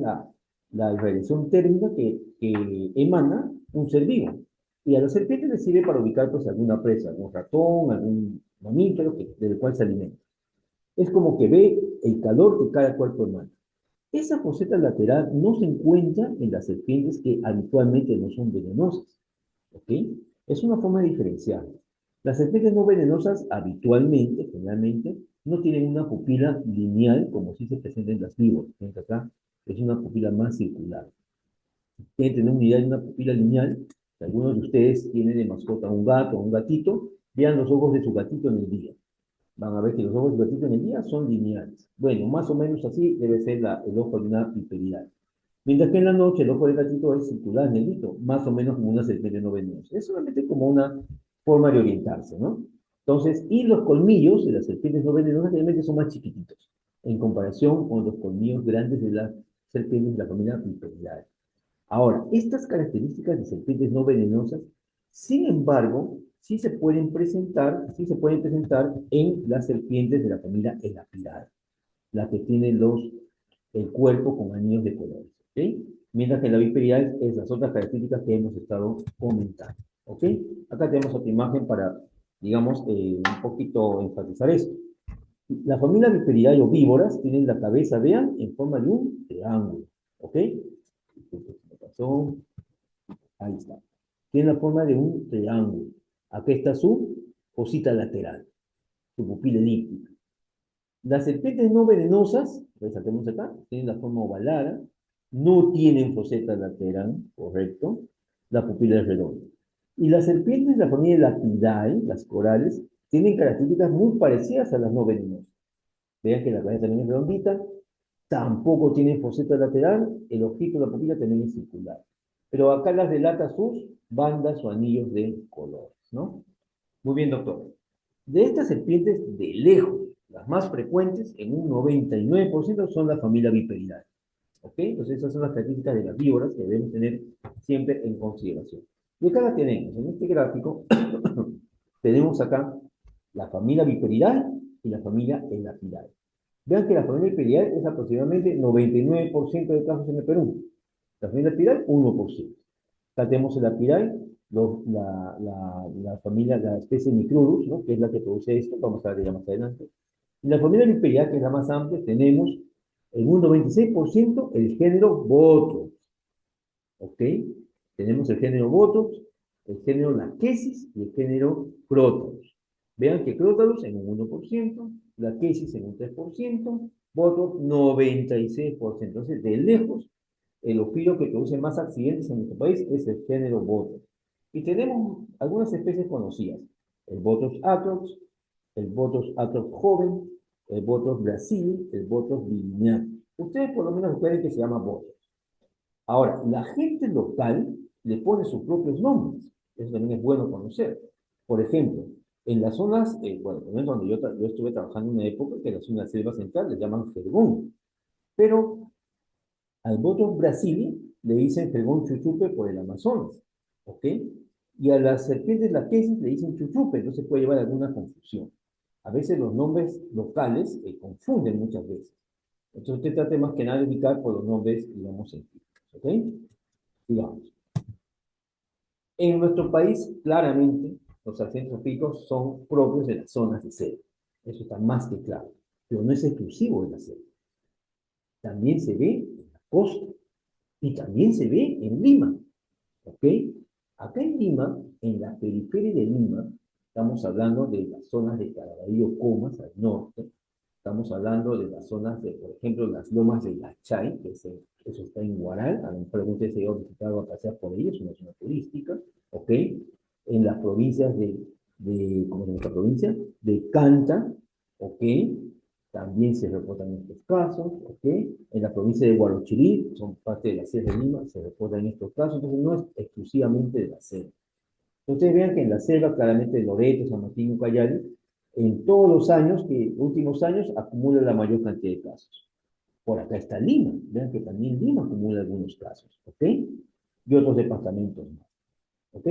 la radiación térmica que emana un ser vivo. Y a la serpiente le sirve para ubicar pues alguna presa, algún ratón, algún mamífero del cual se alimenta. Es como que ve el calor que cada cuerpo emana. Esa foseta lateral no se encuentra en las serpientes que habitualmente no son venenosas. ¿Ok? Es una forma de diferenciar. Las serpientes no venenosas habitualmente, generalmente, no tienen una pupila lineal como si se presenta en las víboras. Acá es una pupila más circular. Tienen que tener una idea de una pupila lineal. Si algunos de ustedes tienen de mascota un gato o un gatito, vean los ojos de su gatito en el día. Van a ver que los ojos del gatito en el día son lineales. Bueno, más o menos así debe ser el ojo de una piperidal. Mientras que en la noche el ojo del gatito es circular, negrito, más o menos como una serpiente no venenosa. Es solamente como una forma de orientarse, ¿no? Entonces, y los colmillos de las serpientes no venenosas realmente son más chiquititos, en comparación con los colmillos grandes de las serpientes de la familia Viperidae. Ahora, estas características de serpientes no venenosas, sin embargo, sí se pueden presentar en las serpientes de la familia Elapidae, la que tiene el cuerpo con anillos de colores, ¿ok? Mientras que la viperial es las otras características que hemos estado comentando, ¿ok? Acá tenemos otra imagen para, digamos, un poquito enfatizar esto. La familia Viperidae o víboras tienen la cabeza, vean, en forma de un triángulo, ¿ok? Ahí está. Tiene la forma de un triángulo. Acá está su fosita lateral, su pupila elíptica. Las serpientes no venenosas, resaltemos acá, tienen la forma ovalada, no tienen foseta lateral, correcto, la pupila es redonda. Y las serpientes de la familia Lapidae, las corales, tienen características muy parecidas a las no venenosas. Vean que la cabeza también es redondita, tampoco tienen foseta lateral, el ojito de la pupila también es circular. Pero acá las delata sus bandas o anillos de colores, ¿no? Muy bien, doctor. De estas serpientes, de lejos, las más frecuentes, en un 99%, son la familia Viperidae. ¿Ok? Entonces, esas son las características de las víboras que debemos tener siempre en consideración. Y acá la tenemos, en este gráfico, tenemos acá la familia Viperidae y la familia Elapidae. Vean que la familia Viperidae es aproximadamente 99% de casos en el Perú. La familia Elapidae, 1%. Acá tenemos el Apidae, la familia, la especie Micrurus, ¿no? Que es la que produce esto, vamos a ver ya más adelante. Y la familia Viperidae, que es la más amplia, tenemos en un 96% el género Botrops, ¿ok? Tenemos el género Botrops, el género Lachesis y el género Crotalus. Vean que Crotalus en un 1%, Lachesis en un 3%, Botrops 96%. Entonces, de lejos, el ofilo que produce más accidentes en nuestro país es el género Botrops. Y tenemos algunas especies conocidas. El Botrops atrox, el Botrops atrox joven, el Botrops brasili, el Botrops virineatus. Ustedes por lo menos recuerden que se llama Botrops. Ahora, la gente local le pone sus propios nombres. Eso también es bueno conocer. Por ejemplo, en las zonas, bueno, por ejemplo, donde yo estuve trabajando en una época, que en la zona de selva central le llaman jergón. Pero al Botrops brasili le dicen jergón chuchupe por el Amazonas, ¿ok? Y a las serpientes laquesis le dicen chuchupe, entonces puede llevar alguna confusión. A veces los nombres locales confunden muchas veces. Entonces usted trate más que nada de ubicar por los nombres, digamos, científicos, ¿ok? Digamos. En nuestro país, claramente, los accidentes ofílicos son propios de las zonas de selva. Eso está más que claro. Pero no es exclusivo de la selva. También se ve en la costa. Y también se ve en Lima, ¿ok? Acá en Lima, en la periferia de Lima, estamos hablando de las zonas de Caraballo Comas al norte, estamos hablando de las zonas de, por ejemplo, las lomas de Yachay, eso está en Huaral, a lo mejor usted se ha visitado a pasear por ahí, es una zona turística, ¿ok? En las provincias ¿cómo se llama esta provincia? De Canta, ¿ok? También se reportan estos casos, ¿ok? En la provincia de Huarochirí, son parte de la selva de Lima, se reportan estos casos, entonces no es exclusivamente de la selva. Ustedes vean que en la selva, claramente de Loreto, San Martín, Ucayali, en todos los años, últimos años, acumula la mayor cantidad de casos. Por acá está Lima, vean que también Lima acumula algunos casos, ¿ok? Y otros departamentos más, ¿ok?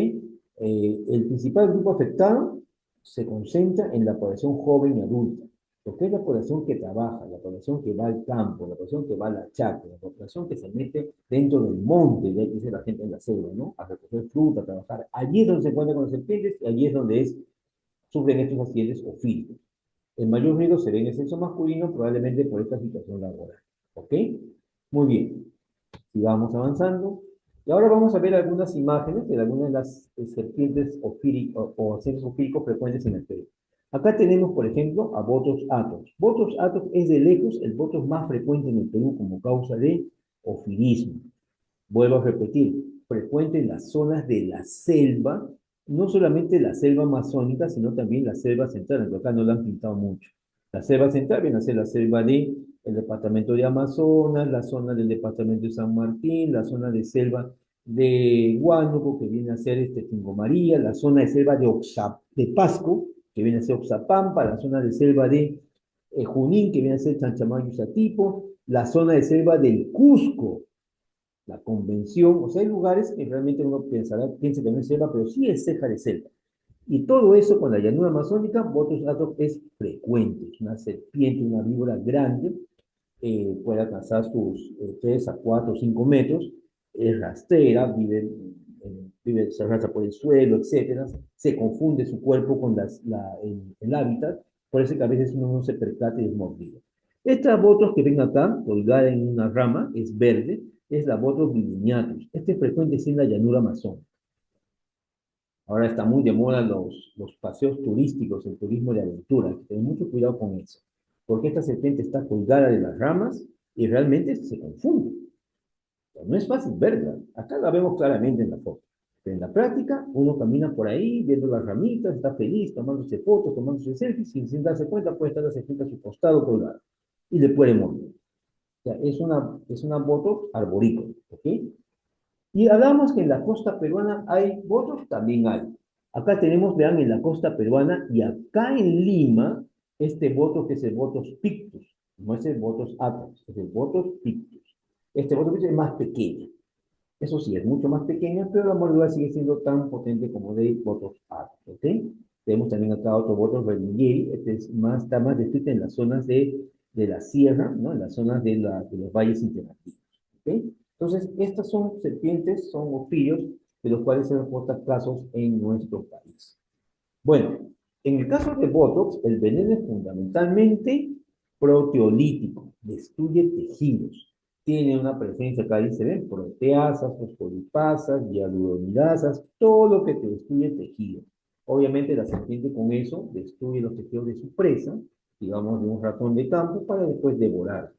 El principal grupo afectado se concentra en la población joven y adulta, porque es la población que trabaja, la población que va al campo, la población que va a la chacra, la población que se mete dentro del monte, ya dice la gente en la selva, ¿no? A recoger fruta, a trabajar. Allí es donde se encuentran con las serpientes y allí es donde sufren estos accidentes ofílicos. El mayor riesgo se ve en el sexo masculino, probablemente por esta situación laboral. ¿Ok? Muy bien. Sigamos avanzando. Y ahora vamos a ver algunas imágenes de algunas de las serpientes o accidentes ofílicos frecuentes en el Perú. Acá tenemos, por ejemplo, a Botrops atrox. Botrops atrox es de lejos el Botrops más frecuente en el Perú como causa de ofilismo. Vuelvo a repetir, frecuente en las zonas de la selva, no solamente la selva amazónica, sino también la selva central, aunque acá no la han pintado mucho. La selva central viene a ser la selva del departamento de Amazonas, la zona del departamento de San Martín, la zona de selva de Huánuco, que viene a ser Tingo María, la zona de selva de Pasco, que viene a ser Oxapampa, la zona de selva de Junín, que viene a ser Chanchamayo y Satipo, la zona de selva del Cusco, la convención, o sea, hay lugares que realmente uno piensa que no es selva, pero sí es ceja de selva. Y todo eso con la llanura amazónica, Bothus atox es frecuente, es una serpiente, una víbora grande, puede alcanzar sus 3 a 4 o 5 metros, es rastrera, se arrastra por el suelo, etcétera, se confunde su cuerpo con el hábitat, por eso que a veces uno no se percata y es mordido. Esta Bothus que ven acá, colgada en una rama, es verde, es la Bothus vibiniatus. Este es frecuente en la llanura amazónica. Ahora está muy de moda los paseos turísticos, el turismo de aventura. Hay que tener mucho cuidado con eso, porque esta serpiente está colgada de las ramas y realmente se confunde. O sea, no es fácil verla. Acá la vemos claramente en la foto. Pero en la práctica, uno camina por ahí, viendo las ramitas, está feliz, tomándose fotos, tomándose selfies, sin darse cuenta puede estar la serpiente a su costado colgada y le puede morder. O sea, es una boto arborícola, ¿ok? Y hablamos que en la costa peruana hay botos, también hay. Acá tenemos, vean, en la costa peruana y acá en Lima, este boto que es el Bothus pictus, no es el Bothus atox, es el Bothus pictus. Este Bothus pictus es más pequeño. Eso sí, es mucho más pequeña, pero la mordedura sigue siendo tan potente como de Bothus atox, ¿ok? Tenemos también acá otro Bothus berlingeri, este está más descrito en las zonas de la sierra, ¿no? En las zonas de los valles intermareales, ¿ok? Entonces, estas son serpientes, son ofidios, de los cuales se reportan casos en nuestro país. Bueno, en el caso de Botox, el veneno es fundamentalmente proteolítico, destruye tejidos. Tiene una presencia, acá dice, ven, proteasas, fosfolipasas, hialuronidasas, todo lo que te destruye tejido. Obviamente la serpiente con eso destruye los tejidos de su presa, digamos de un ratón de campo, para después devorar.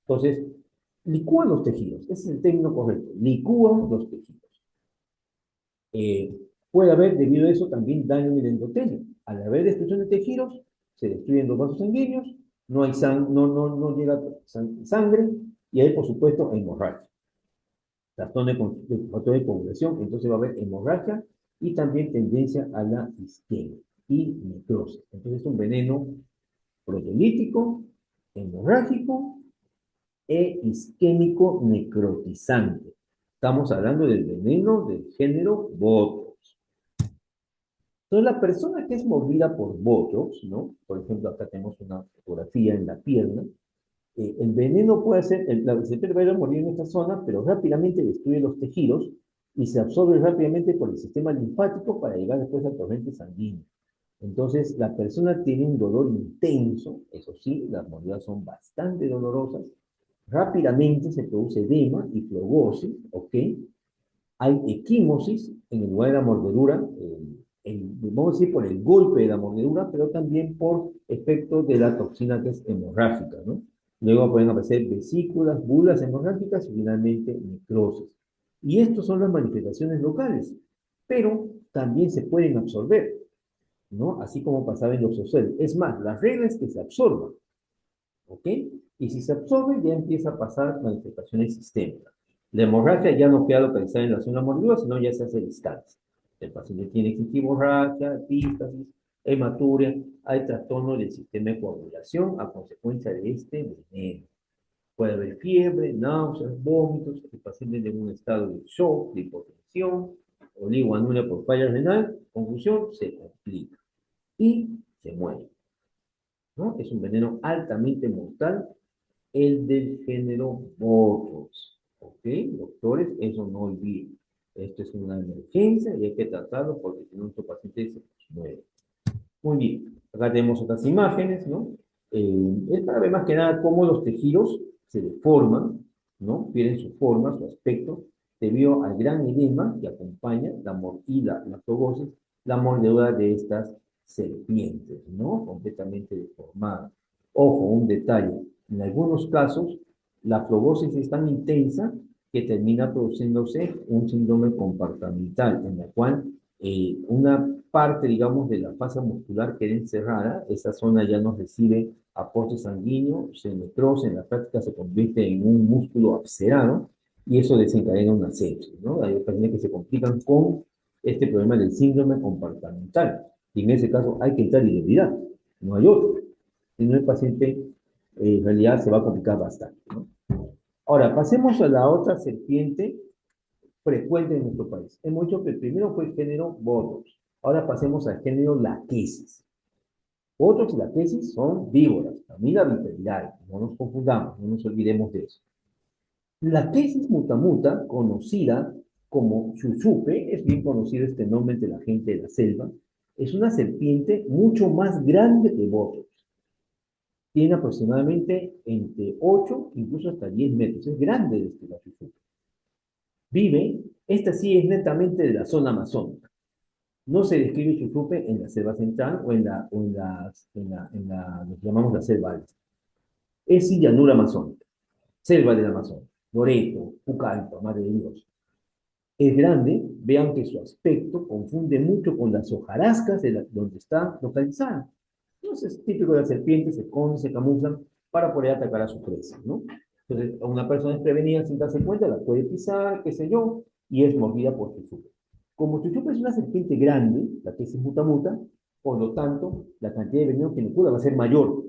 Entonces, licúan los tejidos, ese es el término correcto, licúan los tejidos. Puede haber, debido a eso, también daño en el endotelio. Al haber destrucción de tejidos, se destruyen los vasos sanguíneos, no hay no llega sangre, y hay, por supuesto, hemorragia. Trastorno de coagulación, entonces va a haber hemorragia y también tendencia a la isquemia y necrosis. Entonces es un veneno proteolítico, hemorrágico e isquémico necrotizante. Estamos hablando del veneno del género Bothus. Entonces, la persona que es mordida por Bothus, ¿no? Por ejemplo, acá tenemos una fotografía en la pierna. El veneno puede ser, la serpiente puede morir en esta zona, pero rápidamente destruye los tejidos y se absorbe rápidamente por el sistema linfático para llegar después al torrente sanguíneo. Entonces, la persona tiene un dolor intenso, eso sí, las mordidas son bastante dolorosas. Rápidamente se produce edema y flegosis, ¿ok? Hay equimosis en el lugar de la mordedura, vamos a decir por el golpe de la mordedura, pero también por efecto de la toxina que es hemorrágica, ¿no? Luego pueden aparecer vesículas, bulas hemorrágicas y finalmente necrosis. Y estas son las manifestaciones locales, pero también se pueden absorber, ¿no? Así como pasaba en los ocelos. Es más, la regla es que se absorban, ¿ok? Y si se absorbe, ya empieza a pasar manifestaciones sistémicas. La hemorragia ya no queda localizada en la zona mordida, sino ya se hace distancia. El paciente tiene hemorragia, epístasis, hematuria, hay trastorno del sistema de coagulación a consecuencia de este veneno. Puede haber fiebre, náuseas, vómitos, el paciente en un estado de shock, de hipotensión, oligoanuria por falla renal, conclusión, se complica y se muere, ¿no? Es un veneno altamente mortal, el del género Bothus. ¿Ok? Doctores, eso no olviden. Esto es una emergencia y hay que tratarlo porque si no, nuestro paciente se muere. Muy bien. Acá tenemos otras imágenes, ¿no? Es para ver más que nada cómo los tejidos se deforman, ¿no? Pierden su forma, su aspecto, debido al gran edema que acompaña la flegosis, la mordedura de estas serpientes, ¿no? Completamente deformadas. Ojo, un detalle. En algunos casos, la flegosis es tan intensa que termina produciéndose un síndrome compartamental, en la cual una parte, digamos, de la fascia muscular queda encerrada, esa zona ya no recibe aporte sanguíneo, se necrosa, en la práctica se convierte en un músculo abscerado y eso desencadena una sepsis, ¿no? Hay pacientes que se complican con este problema del síndrome compartamental y en ese caso hay que entrar y debilidad, no hay otro. Si no, el paciente en realidad se va a complicar bastante, ¿no? Ahora, pasemos a la otra serpiente frecuente en nuestro país. Hemos dicho que el primero fue el género Botox. Ahora pasemos al género Lachesis. Botox y Lachesis son víboras, familia Viperidae. No nos confundamos, no nos olvidemos de eso. Lachesis mutamuta, conocida como chuchupe, es bien conocido este nombre entre la gente de la selva, es una serpiente mucho más grande que Botox. Tiene aproximadamente entre 8, incluso hasta 10 metros. Es grande este, la chuchupe. Vive, esta sí es netamente de la zona amazónica. No se describe chuchupe en la selva central o lo que llamamos la selva alta. Es sí llanura amazónica, selva del Amazonas, Loreto, Pucallpa, Madre de Dios. Es grande, vean que su aspecto confunde mucho con las hojarascas donde está localizada. Entonces, es típico de las serpientes, se esconden, se camuflan para poder atacar a su presa, ¿no? Entonces, a una persona desprevenida sin darse cuenta, la puede pisar, qué sé yo, y es mordida por chuchupe. Como chuchupe es una serpiente grande, la que es mutamuta, por lo tanto, la cantidad de veneno que inocula va a ser mayor,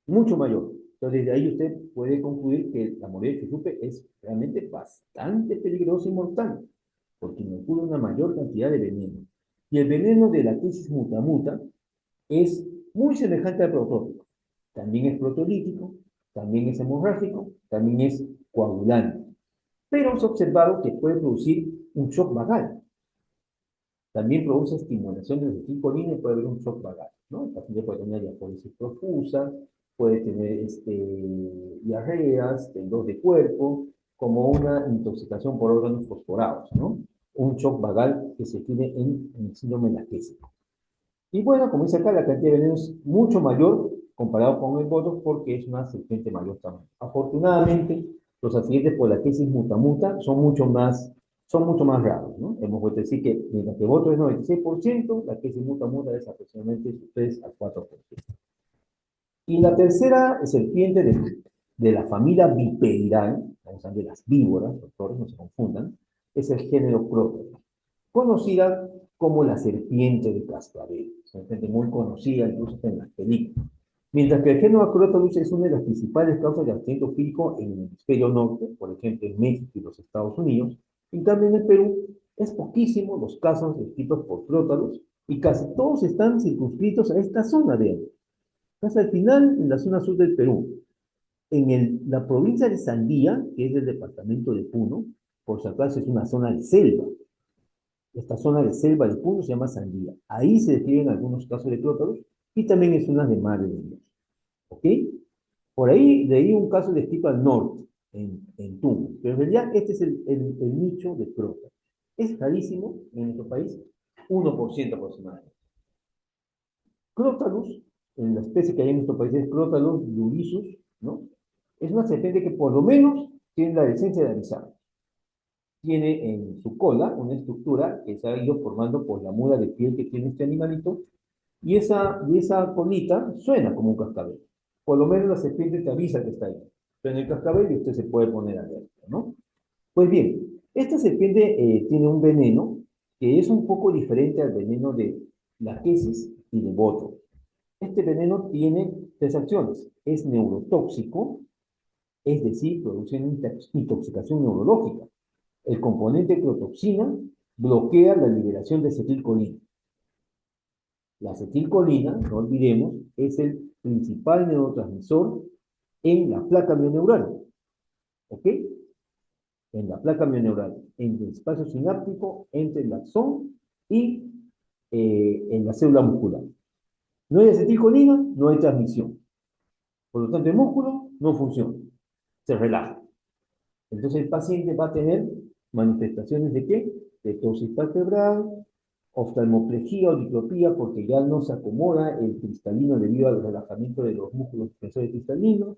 mucho mayor. Entonces, de ahí usted puede concluir que la mordida de chuchupe es realmente bastante peligrosa y mortal, porque inocula una mayor cantidad de veneno. Y el veneno de la tesis mutamuta es muy semejante al protótipo. También es protolítico, también es hemorrágico, también es coagulante. Pero se ha observado que puede producir un shock vagal. También produce estimulación de acetilcolina y puede haber un shock vagal, ¿no? El paciente puede tener diapólisis profusa, puede tener diarreas, temblor de cuerpo, como una intoxicación por órganos fosforados, ¿no? Un shock vagal que se tiene en el síndrome laquésico. Y bueno, como dice acá, la cantidad de veneno es mucho mayor comparado con el botox porque es una serpiente mayor tamaño. Afortunadamente, los accidentes por la tesis mutamuta son mucho más raros, ¿no? Hemos vuelto a decir que mientras que el botox es 96%, la tesis mutamuta es aproximadamente 3 al 4%. Y la tercera serpiente de la familia Viperidae, vamos a ver las víboras, doctores, no se confundan, es el género Crotalus, conocida como la serpiente de cascabel, serpiente muy conocida incluso en las películas. Mientras que el género Crotalus es una de las principales causas de accidente ofídico en el hemisferio norte, por ejemplo en México y los Estados Unidos, en cambio en el Perú es poquísimo los casos descritos por Crotalus y casi todos están circunscritos a esta zona de él. Hasta al final, en la zona sur del Perú, la provincia de Sandía, que es del departamento de Puno, por si acaso es una zona de selva. Esta zona de selva de Puno se llama Sandía. Ahí se describen algunos casos de clótaros y también es una de Madre de Dios. ¿Ok? Por ahí leí un caso descrito al norte, en Tumbes, pero en realidad este es el nicho de clótaros. Es rarísimo en nuestro país, 1% aproximadamente. Crotalus, en la especie que hay en nuestro país es Crotalus lurisus, ¿no? Es una serpiente que por lo menos tiene la decencia de avisar. Tiene en su cola una estructura que se ha ido formando por la muda de piel que tiene este animalito, y esa colita suena como un cascabel. Por lo menos la serpiente te avisa que está ahí. Suena el cascabel y usted se puede poner alerta, ¿no? Pues bien, esta serpiente tiene un veneno que es un poco diferente al veneno de la quesis y de boto. Este veneno tiene tres acciones. Es neurotóxico, es decir, produce una intoxicación neurológica. El componente crotoxina bloquea la liberación de acetilcolina. La acetilcolina, no olvidemos, es el principal neurotransmisor en la placa mioneural. ¿Ok? En la placa mioneural, entre el espacio sináptico, entre el axón y en la célula muscular. No hay acetilcolina, no hay transmisión. Por lo tanto, el músculo no funciona, se relaja. Entonces, el paciente va a tener manifestaciones de ¿qué? De tosis vertebral, oftalmoplegia o diplopía, porque ya no se acomoda el cristalino debido al relajamiento de los músculos expresores cristalinos,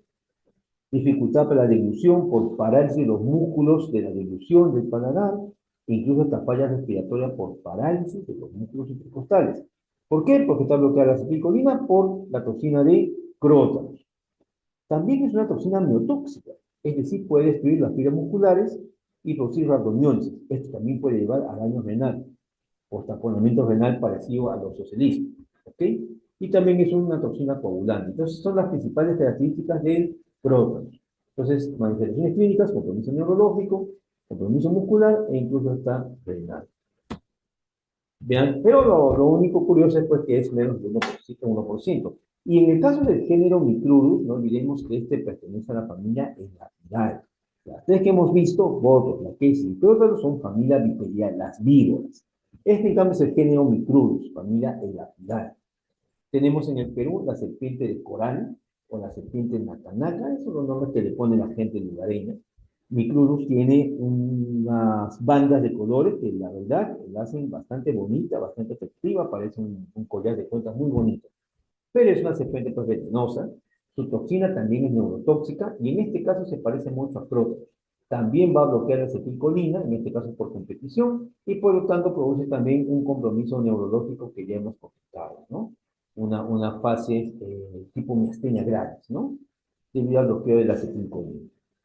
dificultad para la deglución por parálisis de los músculos de la deglución del paladar, e incluso hasta fallas respiratorias por parálisis de los músculos intercostales. ¿Por qué? Porque está bloqueada la acetilcolina por la toxina de Crotalus. También es una toxina miotóxica, es decir, puede destruir las fibras musculares y producir rhabdomiólisis. Esto también puede llevar a daño renal, o taponamiento renal parecido al oxocelismo. ¿Ok? Y también es una toxina coagulante. Entonces, son las principales características del Crotalus. Entonces, manifestaciones clínicas, compromiso neurológico, compromiso muscular e incluso hasta renal. Vean, pero lo único curioso es pues, que es menos de 1%, 1%. Y en el caso del género Micrurus, no olvidemos que este pertenece a la familia Elapidae. Las tres que hemos visto, Botos, Laquesis y Prótalos, son familia Viperidae, las víboras. Este, en cambio, es el género Micrurus, familia Elapidae. Tenemos en el Perú la serpiente de coral o la serpiente natanaca, esos son los nombres que le pone la gente lugareña. Micrurus tiene unas bandas de colores que la verdad la hacen bastante bonita, bastante efectiva, parece un collar de cuentas muy bonito. Pero es una serpiente pues, venenosa, su toxina también es neurotóxica y en este caso se parece mucho a Próteos. También va a bloquear la acetilcolina, en este caso por competición, y por lo tanto produce también un compromiso neurológico que ya hemos comentado, ¿no? Una fase tipo miastenia gravis, ¿no? Debido al bloqueo de la acetilcolina,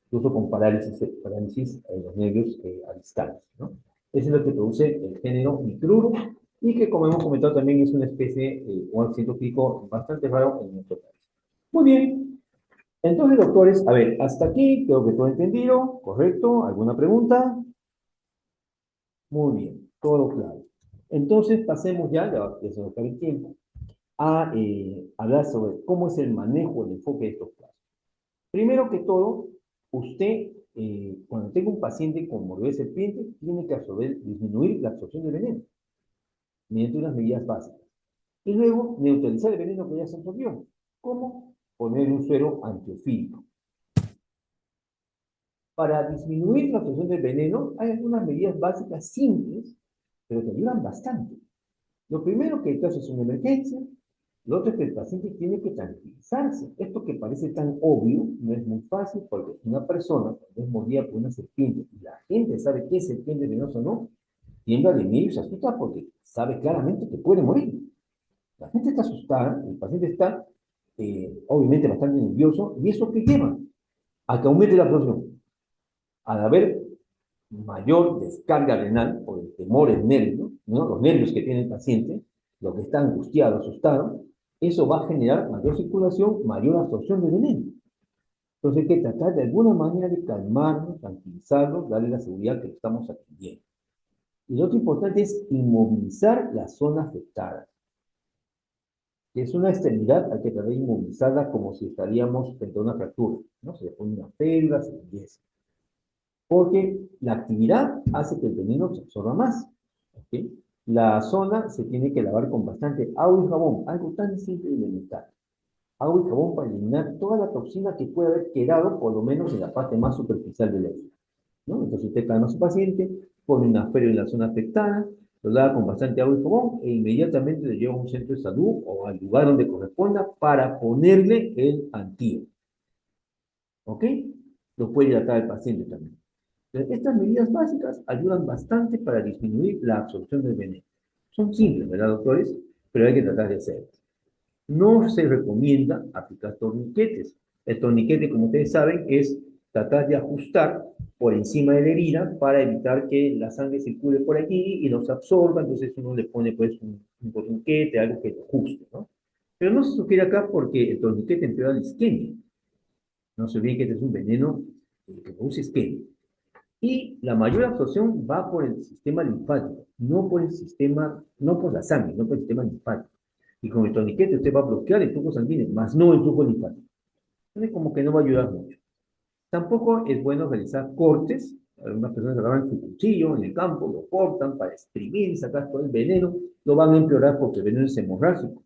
incluso con parálisis en los nervios a distancia, ¿no? Eso es lo que produce el género Micrurus, y que, como hemos comentado, también es una especie o un científico bastante raro en nuestro país. Muy bien. Entonces, doctores, a ver, hasta aquí creo que todo entendido, ¿correcto? ¿Alguna pregunta? Muy bien, todo claro. Entonces, pasemos ya se nos acaba el tiempo, a hablar sobre cómo es el manejo, el enfoque de estos casos. Primero que todo, usted, cuando tenga un paciente con mordedura de serpiente, tiene que disminuir la absorción de veneno mediante unas medidas básicas. Y luego, neutralizar el veneno que ya se absorbió. ¿Cómo? Poner un suero antiofílico. Para disminuir la absorción del veneno, hay algunas medidas básicas simples, pero que ayudan bastante. Lo primero que caso es una emergencia, lo otro es que el paciente tiene que tranquilizarse. Esto que parece tan obvio no es muy fácil porque una persona, cuando es mordida por una serpiente y la gente sabe qué serpiente es venenosa o no, tiembla de miedo y se asusta porque sabe claramente que puede morir. La gente está asustada, el paciente está obviamente bastante nervioso, y eso que lleva a que aumente la absorción. Al haber mayor descarga renal por el temor, el nervio, ¿no? Los nervios que tiene el paciente, lo que está angustiado, asustado, eso va a generar mayor circulación, mayor absorción de veneno. Entonces hay que tratar de alguna manera de calmarlo, tranquilizarlo, darle la seguridad que lo estamos atendiendo. Y lo otro importante es inmovilizar la zona afectada. Si es una extremidad, hay que tratar de inmovilizarla como si estaríamos frente a una fractura, ¿no? Se le pone una férula, se le enyesa. Porque la actividad hace que el veneno se absorba más. ¿Okay? La zona se tiene que lavar con bastante agua y jabón, algo tan simple y elemental. Agua y jabón para eliminar toda la toxina que puede haber quedado, por lo menos en la parte más superficial de la herida, ¿no? Entonces usted calma a su paciente, pone una férula en la zona afectada, lo lava con bastante agua y jabón e inmediatamente lo lleva a un centro de salud o al lugar donde corresponda para ponerle el antídoto. ¿Ok? Lo puede hidratar el paciente también. Entonces, estas medidas básicas ayudan bastante para disminuir la absorción del veneno. Son simples, ¿verdad, doctores? Pero hay que tratar de hacerlas. No se recomienda aplicar torniquetes. El torniquete, como ustedes saben, es tratar de ajustar por encima de la herida para evitar que la sangre circule por allí y los absorba. Entonces uno le pone pues un torniquete, algo que lo ajuste, ¿no? Pero no se sugiere acá porque el torniquete empeora la isquemia. No se olvide que este es un veneno que produce isquemia. Y la mayor absorción va por el sistema linfático, no por el sistema, no por la sangre, no por el sistema linfático. Y con el toniquete usted va a bloquear el flujo sanguíneo, más no el flujo linfático. Entonces, como que no va a ayudar mucho. Tampoco es bueno realizar cortes. Algunas personas agarran su cuchillo en el campo, lo cortan para exprimir y sacar todo el veneno. Lo van a empeorar porque el veneno es hemorrágico.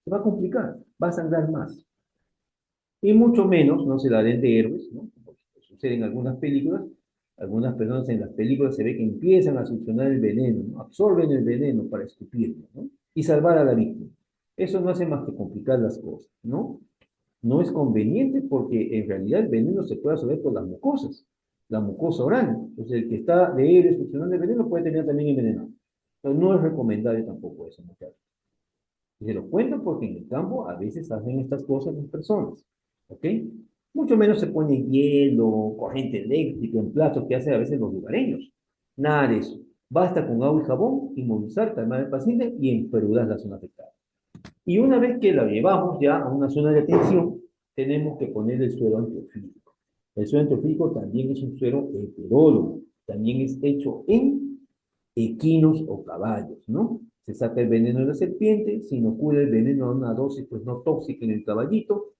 Se va a complicar, va a sangrar más. Y mucho menos, no se la den de héroes, ¿no? Como sucede en algunas películas. Algunas personas en las películas se ve que empiezan a succionar el veneno, ¿no? Absorben el veneno para escupirlo, ¿no? Y salvar a la víctima. Eso no hace más que complicar las cosas, ¿no? No es conveniente porque en realidad el veneno se puede absorber por las mucosas, la mucosa oral. Entonces el que está de héroe succionando el veneno puede tener también envenenado. Pero no es recomendable tampoco eso, muchachos. Y se lo cuento porque en el campo a veces hacen estas cosas las personas. ¿Ok? Mucho menos se pone hielo, corriente eléctrica en platos que hacen a veces los lugareños. Nada de eso. Basta con agua y jabón, inmovilizar, calmar al paciente y enferudar la zona afectada. Y una vez que la llevamos ya a una zona de atención, tenemos que poner el suero antiofílico. El suero antiofílico también es un suero heterólogo. también es hecho en equinos o caballos, ¿no? Se saca el veneno de la serpiente, se inocula el veneno a una dosis pues no tóxica en el caballito,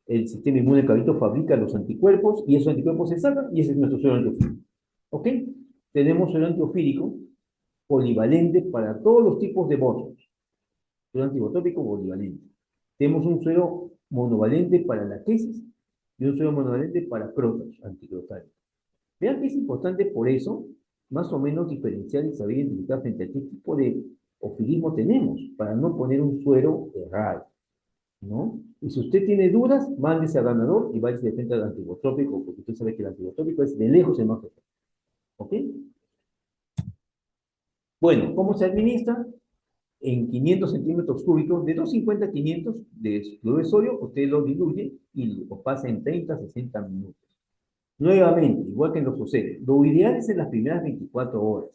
el sistema inmune del caballito fabrica los anticuerpos y esos anticuerpos se sacan y ese es nuestro suero antiofílico. ¿Ok? Tenemos suero antiofílico polivalente para todos los tipos de botos. Suero antibotópico polivalente. Tenemos un suero monovalente para la tesis y un suero monovalente para crotas anticrotales. Vean que es importante por eso, más o menos diferenciar y saber identificar frente a qué tipo de ofilismo tenemos, para no poner un suero errado, ¿no? Y si usted tiene dudas, mándese a ganador y váyase de frente al antibotrópico, porque usted sabe que el antibotrópico es de lejos el más efectivo. ¿Ok? Bueno, ¿cómo se administra? En 500 centímetros cúbicos, de 250 a 500 de cloruro de sodio, usted lo diluye y lo pasa en 30 a 60 minutos. Nuevamente, igual que en los sucede, lo ideal es en las primeras 24 horas,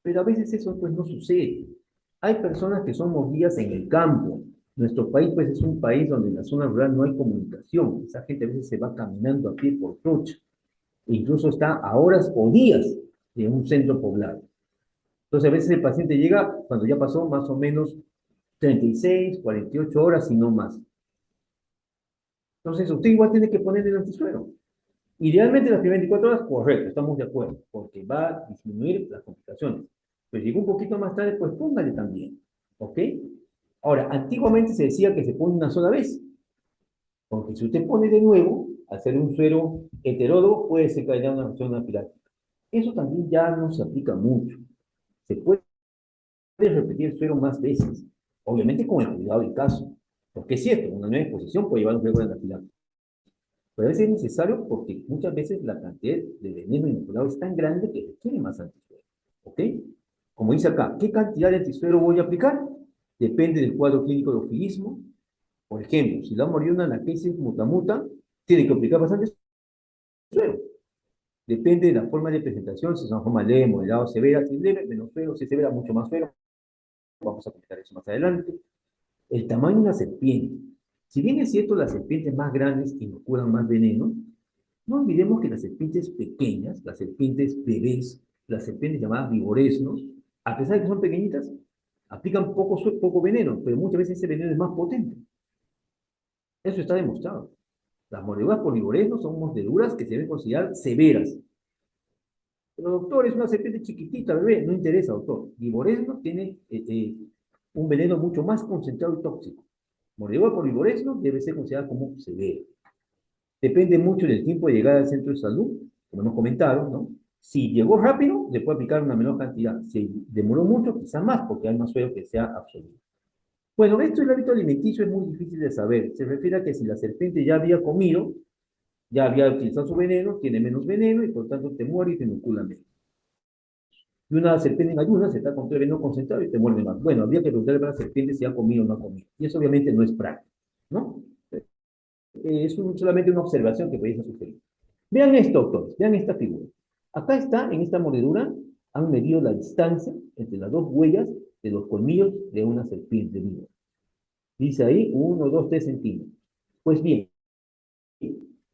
pero a veces eso pues no sucede. Hay personas que son movidas en el campo. Nuestro país pues es un país donde en la zona rural no hay comunicación. Esa gente a veces se va caminando a pie por trocha. E incluso está a horas o días de un centro poblado. Entonces a veces el paciente llega cuando ya pasó más o menos 36, 48 horas y no más. Entonces usted igual tiene que poner el antisuero. Idealmente las primeras 24 horas, correcto, estamos de acuerdo, porque va a disminuir las complicaciones. Pero llegó un poquito más tarde, pues póngale también, ¿ok? Ahora, antiguamente se decía que se pone una sola vez, porque si usted pone de nuevo, al ser un suero heterólogo, puede ser que haya una reacción anafiláctica. Eso también ya no se aplica mucho. Se puede repetir el suero más veces, obviamente con el cuidado del caso, porque es cierto, una nueva exposición puede llevar un riesgo de anafilaxis. Pero a veces es necesario porque muchas veces la cantidad de veneno inoculado es tan grande que requiere más antisuero. ¿Ok? Como dice acá, ¿qué cantidad de antisuero voy a aplicar? Depende del cuadro clínico de ofilismo. Por ejemplo, si la mordió una anaquesis mutamuta, tiene que aplicar bastante suero. Depende de la forma de presentación, si es una forma leve, moderada o severa, si es leve, menos suero, si es severa, mucho más suero. Vamos a comentar eso más adelante. El tamaño de una serpiente. Si bien es cierto, las serpientes más grandes inoculan más veneno, no olvidemos que las serpientes pequeñas, las serpientes bebés, las serpientes llamadas vigoresnos, a pesar de que son pequeñitas, aplican poco veneno, pero muchas veces ese veneno es más potente. Eso está demostrado. Las mordeduras por vigoresnos son mordeduras que se deben considerar severas. Pero doctor, es una serpiente chiquitita, bebé, no interesa, doctor. Vigoresno tiene un veneno mucho más concentrado y tóxico. Mordedura por vigoresno debe ser considerada como severa. Depende mucho del tiempo de llegada al centro de salud, como hemos comentado, ¿no? Si llegó rápido, le puede aplicar una menor cantidad. Si demoró mucho, quizá más, porque hay más suero que sea absoluto. Bueno, esto del hábito alimenticio es muy difícil de saber. Se refiere a que si la serpiente ya había comido, ya había utilizado su veneno, tiene menos veneno y por tanto te muere y te inocula menos. Y una serpiente en ayunas se está con todo el veneno concentrado y te muerde más. Bueno, habría que preguntarle a la serpiente si ha comido o no ha comido. Y eso obviamente no es práctico, ¿no? Es solamente una observación que podéis sugerir. Vean esto, doctores, vean esta figura. Acá está, en esta mordedura, han medido la distancia entre las dos huellas de los colmillos de una serpiente viva. Dice ahí 1, 2, 3 centímetros. Pues bien,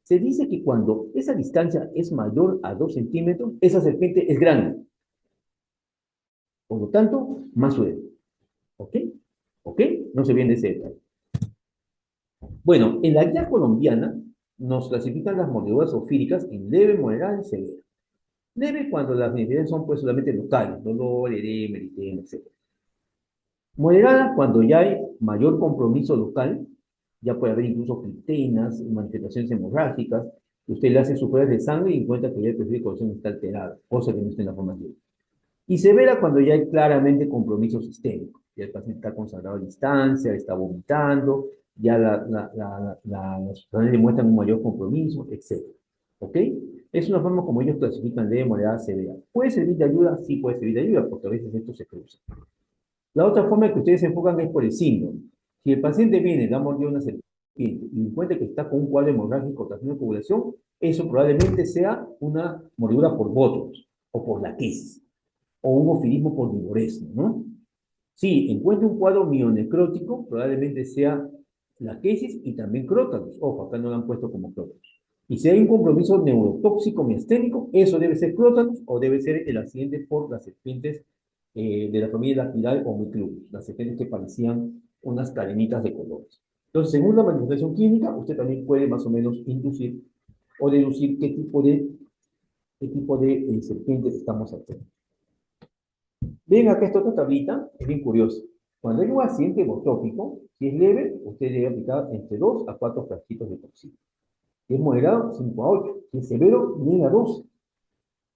se dice que cuando esa distancia es mayor a 2 centímetros, esa serpiente es grande. Por lo tanto, más suero. ¿Ok? ¿Ok? No se viene ese detalle. Bueno, en la guía colombiana nos clasifican las mordeduras zoofílicas en leve, moderada y severa. Leve cuando las necesidades son pues solamente locales, dolor, edema, eritema, etc. Moderada cuando ya hay mayor compromiso local, ya puede haber incluso criptenas, manifestaciones hemorrágicas, usted le hace sus pruebas de sangre y encuentra que ya el perfil de corazón está alterado, cosa que no está en la formación. Y severa cuando ya hay claramente compromiso sistémico, ya el paciente está consagrado a distancia, está vomitando, ya las sustancias demuestran un mayor compromiso, etc. ¿Ok? Es una forma como ellos clasifican de moderada severa. ¿Puede servir de ayuda? Sí puede servir de ayuda, porque a veces esto se cruza. La otra forma que ustedes se enfocan es por el síndrome. Si el paciente viene, da mordido una serpiente y encuentra que está con un cuadro hemorrágico tras una coagulación, eso probablemente sea una mordedura por botox o por laquesis o un ofilismo por vigoresno, ¿no? Si encuentra un cuadro mionecrótico, probablemente sea laquesis y también crótalos. Ojo, acá no lo han puesto como crótalos. Y si hay un compromiso neurotóxico miasténico, eso debe ser crótalos o debe ser el accidente por las serpientes de la familia Dapidae o Micrurus, las serpientes que parecían unas cadenitas de colores. Entonces, según la manifestación clínica, usted también puede más o menos inducir o deducir qué tipo de serpiente estamos haciendo. Ven acá esta otra tablita, es bien curiosa. Cuando hay un accidente botópico, si es leve, usted debe aplicar entre 2 a 4 frasquitos de toxina. Si es moderado, 5 a 8. Si es severo, llega a 12.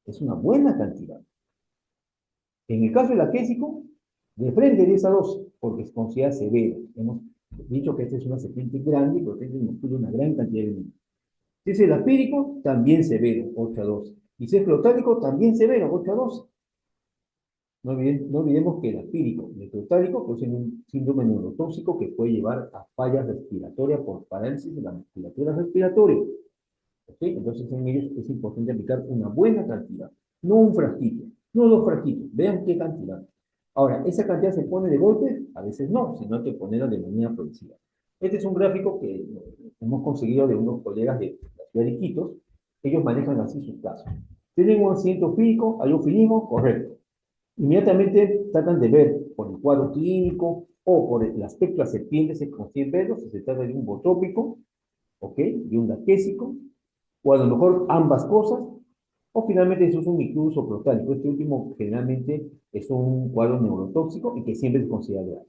Es una buena cantidad. En el caso del aquésico, de frente 10 a 12, porque se considera severo. Hemos dicho que esta es una serpiente grande y por ende nos incluye una gran cantidad de veneno. Si es el apírico, también severo, 8 a 12. Y si es clotálico, también severo, 8 a 12. No olvidemos que el apírico y el clotálico poseen un síndrome neurotóxico que puede llevar a fallas respiratorias por parálisis de la musculatura respiratoria. ¿Okay? Entonces en ellos es importante aplicar una buena cantidad, no un frasquito, no 2 frasquitos, vean qué cantidad. Ahora, ¿esa cantidad se pone de golpe? A veces no, sino hay que ponerla de manera progresiva. Este es un gráfico que hemos conseguido de unos colegas de la ciudad de Iquitos. Ellos manejan así sus casos. Tienen un accidente ofídico, hay ofilismo, correcto. Inmediatamente tratan de ver por el cuadro clínico o por el aspecto de la serpiente, se consiguen verlo, si se trata de un botópico, ¿ok? De un laquésico, o a lo mejor ambas cosas, o finalmente eso es un micrurus o protálico. Este último generalmente es un cuadro neurotóxico y que siempre se considera grave.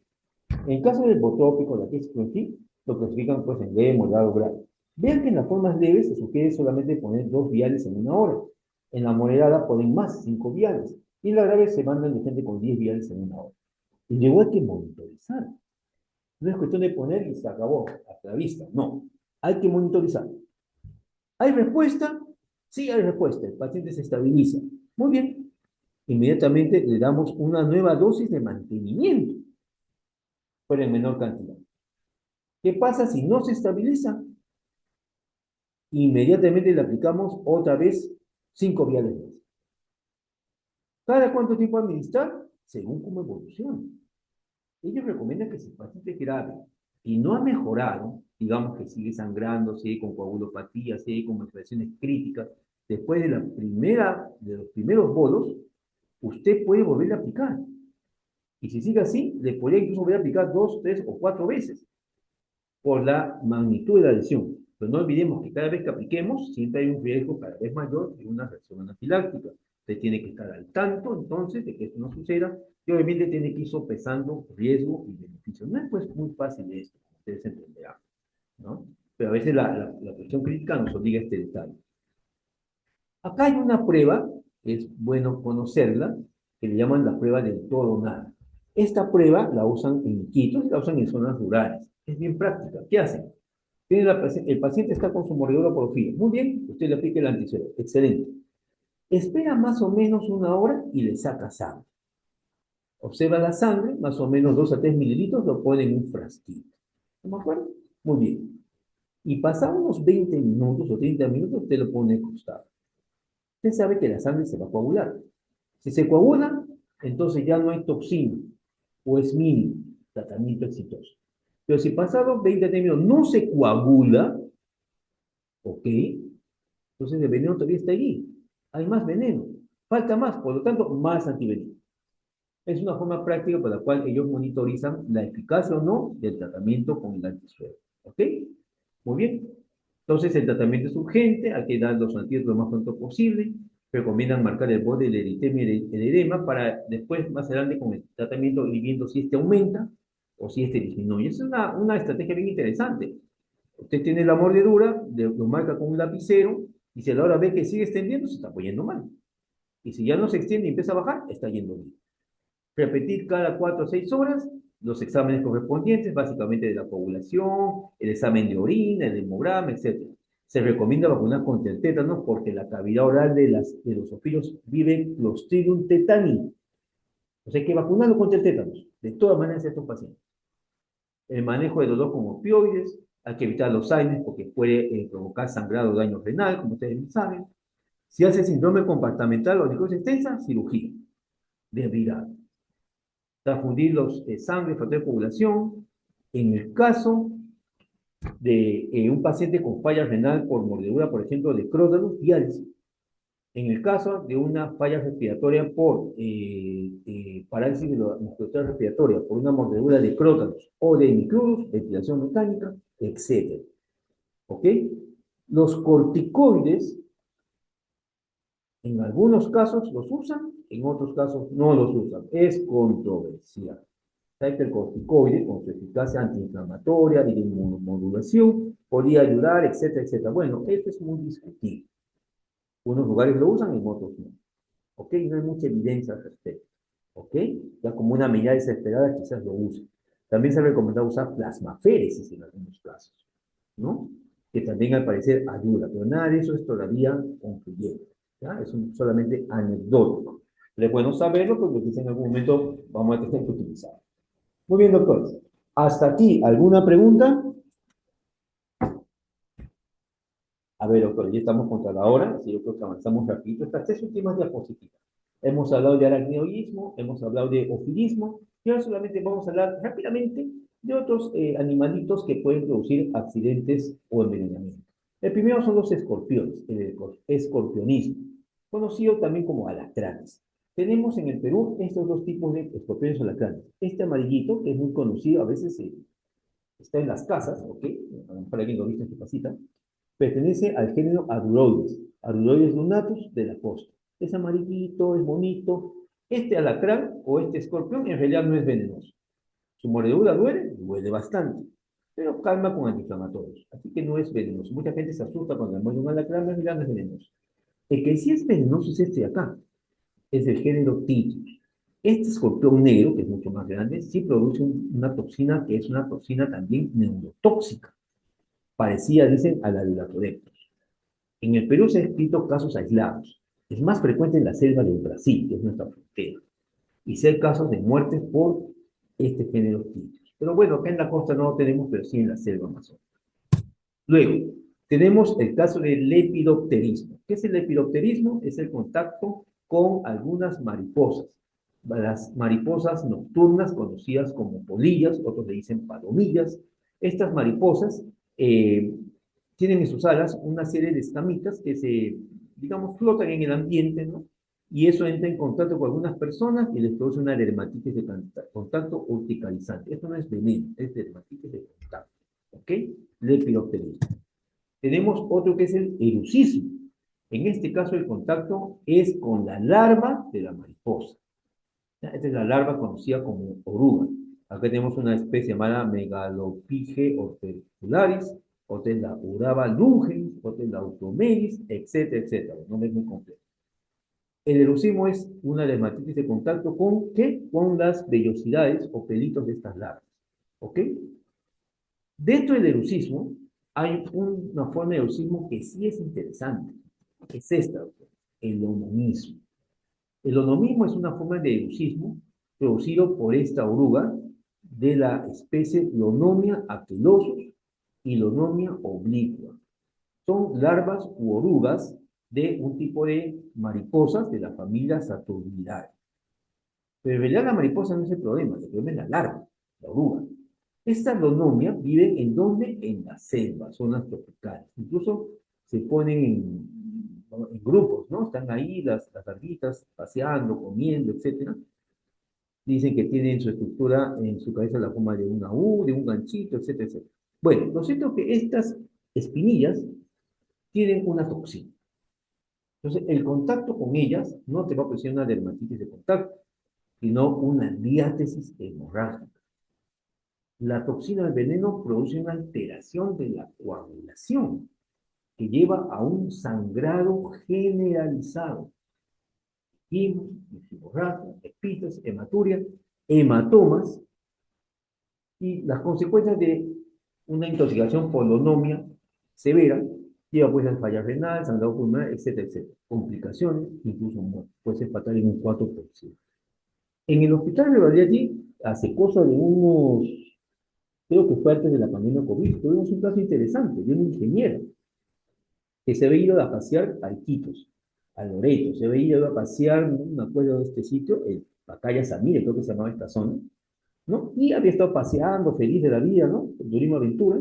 En caso del botópico, laquésico en sí, lo clasifican pues en leve, moderado, grave. Vean que en las formas leves se sugiere solamente poner 2 viales en una hora. En la moderada ponen más, 5 viales. Y en la grave se mandan de gente con 10 viales en una hora. Y luego hay que monitorizar. No es cuestión de poner y se acabó, hasta la vista. No, hay que monitorizar. ¿Hay respuesta? Sí, hay respuesta. El paciente se estabiliza. Muy bien. Inmediatamente le damos una nueva dosis de mantenimiento, pero en menor cantidad. ¿Qué pasa si no se estabiliza? Inmediatamente le aplicamos otra vez 5 viales más. ¿Cada cuánto tiempo administrar? Según cómo evoluciona. Ellos recomiendan que si el paciente es grave y no ha mejorado, digamos que sigue sangrando, sigue con coagulopatía, sigue con manifestaciones críticas, después de los primeros bolos, usted puede volver a aplicar. Y si sigue así, le podría incluso volver a aplicar 2, 3 o 4 veces por la magnitud de la lesión. Pero no olvidemos que cada vez que apliquemos, siempre hay un riesgo cada vez mayor de una reacción anafiláctica. Usted tiene que estar al tanto, entonces, de que esto no suceda, y obviamente tiene que ir sopesando riesgo y beneficio. No es pues muy fácil esto, como ustedes entenderán, ¿no? Pero a veces la cuestión crítica nos obliga a este detalle. Acá hay una prueba, que es bueno conocerla, que le llaman la prueba del todo o nada. Esta prueba la usan en Iquitos y la usan en zonas rurales. Es bien práctica. ¿Qué hacen? El paciente está con su mordedura porfía. Muy bien, usted le aplica el anticuerpo. Excelente. Espera más o menos una hora y le saca sangre. Observa la sangre, más o menos 2 a 3 mililitros, lo pone en un frasquito. ¿No me acuerdo? Muy bien. Y pasados unos 20 minutos o 30 minutos, usted lo pone costado. Usted sabe que la sangre se va a coagular. Si se coagula, entonces ya no hay toxina, o es mínimo, tratamiento exitoso. Pero si pasados 20 minutos no se coagula, ¿ok? Entonces el veneno todavía está allí. Hay más veneno. Falta más, por lo tanto, más antiveneno. Es una forma práctica por la cual ellos monitorizan la eficacia o no del tratamiento con el antisuero. ¿Ok? Muy bien. Entonces el tratamiento es urgente, hay que dar los antídotos lo más pronto posible. Recomiendan marcar el borde del eritema y el edema para después, más adelante, con el tratamiento, ir viendo si este aumenta o si este disminuye. Es una estrategia bien interesante. Usted tiene la mordedura, lo marca con un lapicero y si a la hora ve que sigue extendiendo, se está poniendo mal. Y si ya no se extiende y empieza a bajar, está yendo bien. Repetir cada 4 o 6 horas los exámenes correspondientes, básicamente de la coagulación, el examen de orina, el hemograma, etc. Se recomienda vacunar contra el tétano porque la cavidad oral de los ofilos vive Clostridium tetani. O sea, hay que vacunarlo contra el tétano, de todas maneras, a estos pacientes. El manejo de dolor con opioides, hay que evitar los AINES porque puede provocar sangrado o daño renal, como ustedes bien saben. Si hace síndrome compartamental o necrosis extensa, cirugía. Debilidad. Transfundir los sangre, factor de coagulación. En el caso de un paciente con falla renal por mordedura, por ejemplo, de Crotalus, diálisis. En el caso de una falla respiratoria por parálisis de la musculatura respiratoria, por una mordedura de Crotalus o de Micrurus, ventilación mecánica, etc. ¿Ok? Los corticoides, en algunos casos los usan, en otros casos no los usan. Es controversial. Sabe que el corticoide, con su eficacia antiinflamatoria y de inmunomodulación, podría ayudar, etcétera, etcétera. Bueno, esto es muy discutible. Unos lugares lo usan, en otros no. ¿Ok? No hay mucha evidencia al respecto. ¿Ok? Ya como una medida desesperada quizás lo usen. También se ha recomendado usar plasmaféresis en algunos casos, ¿no? Que también al parecer ayuda, pero nada de eso es todavía concluyente. ¿Ya? Es solamente anecdótico. Es bueno saberlo porque quizás en algún momento vamos a tener que utilizarlo. Muy bien, doctores. Hasta aquí, ¿alguna pregunta? A ver, doctor, ya estamos contra la hora, así yo creo que avanzamos rapidito. Estas tres últimas diapositivas. Hemos hablado de aracnoidismo, hemos hablado de ofilismo, y ahora solamente vamos a hablar rápidamente de otros animalitos que pueden producir accidentes o envenenamiento. El primero son los escorpiones, el escorpionismo, conocido también como alacranes. Tenemos en el Perú estos dos tipos de escorpiones o alacranes. Este amarillito, que es muy conocido, a veces está en las casas, ¿ok? A lo mejor alguien lo ha visto en su casita. Pertenece al género Aduroides, Aduroides lunatus de la costa. Es amarillito, es bonito. Este alacrán o este escorpión en realidad no es venenoso. Su mordedura duele bastante, pero calma con antiinflamatorios. Así que no es venenoso. Mucha gente se asusta cuando le muerde un alacrán, en realidad no es venenoso. El que sí es venenoso es este de acá, es el género Titus. Este escorpión negro, que es mucho más grande, sí produce una toxina que es una toxina también neurotóxica, parecida, dicen, a la de la Latodectos. En el Perú se han escrito casos aislados. Es más frecuente en la selva del Brasil, que es nuestra frontera. Y se hay casos de muertes por este género Titus. Pero bueno, acá en la costa no lo tenemos, pero sí en la selva amazónica. Luego, tenemos el caso del lepidopterismo. ¿Qué es el lepidopterismo? Es el contacto con algunas mariposas. Las mariposas nocturnas, conocidas como polillas, otros le dicen palomillas. Estas mariposas tienen en sus alas una serie de escamitas que digamos, flotan en el ambiente, ¿no? Y eso entra en contacto con algunas personas y les produce una dermatitis de contacto urticalizante. Esto no es veneno, es dermatitis de contacto. ¿Ok? Lepidopterismo. Tenemos otro que es el erucismo. En este caso, el contacto es con la larva de la mariposa. Esta es la larva conocida como oruga. Acá tenemos una especie llamada Megalopige ortecularis, otra es la Uraba lungens, otra es la Automeris, etcétera, etcétera. No es muy complejo. El erucismo es una dermatitis de contacto con, ¿qué? Con las vellosidades o pelitos de estas larvas. ¿Ok? Dentro del erucismo hay una forma de erucismo que sí es interesante. Es esta, doctor, el onomismo. El onomismo es una forma de erucismo producido por esta oruga de la especie Lonomia aquelosus y Lonomia obliqua. Son larvas u orugas de un tipo de mariposas de la familia Saturnidae. Pero en realidad la mariposa no es el problema es la larva, la oruga. Estas lonomias viven en donde? En la selva, zonas tropicales. Incluso se ponen en grupos, ¿no? Están ahí las larvitas paseando, comiendo, etcétera. Dicen que tienen su estructura en su cabeza la forma de una U, de un ganchito, etcétera, etcétera. Bueno, lo cierto es que estas espinillas tienen una toxina. Entonces, el contacto con ellas no te va a producir una dermatitis de contacto, sino una diátesis hemorrágica. La toxina del veneno produce una alteración de la coagulación que lleva a un sangrado generalizado. Hemorragia, epitas, hematuria, hematomas y las consecuencias de una intoxicación por lonomia severa lleva pues a falla renal, sangrado pulmonar, etcétera, etcétera. Complicaciones, incluso muerte. Puede ser fatal en un 4%. En el hospital de Valiati, hace cosa de unos creo que fue antes de la pandemia COVID, tuvimos un caso interesante de un ingeniero que se había ido a pasear a Iquitos, a Loreto, se había ido a pasear, no me acuerdo de este sitio, el Pacaya Samire, creo que se llamaba esta zona, ¿no? Y había estado paseando, feliz de la vida, ¿no? Turismo aventura,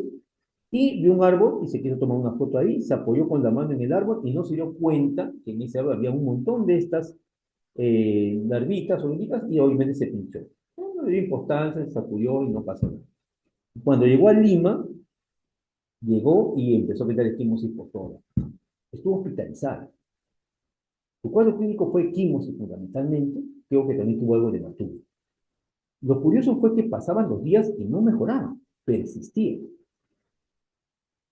Y vio un árbol y se quiso tomar una foto ahí, se apoyó con la mano en el árbol y no se dio cuenta que en ese árbol había un montón de estas larvitas, hormiguitas, y obviamente se pinchó. No le dio importancia, se sacudió y no pasó nada. Cuando llegó a Lima, llegó y empezó a pedir equimosis por todo. Estuvo hospitalizada. Su cuadro clínico fue equimosis fundamentalmente, creo que también tuvo algo de matú. Lo curioso fue que pasaban los días y no mejoraban, persistían.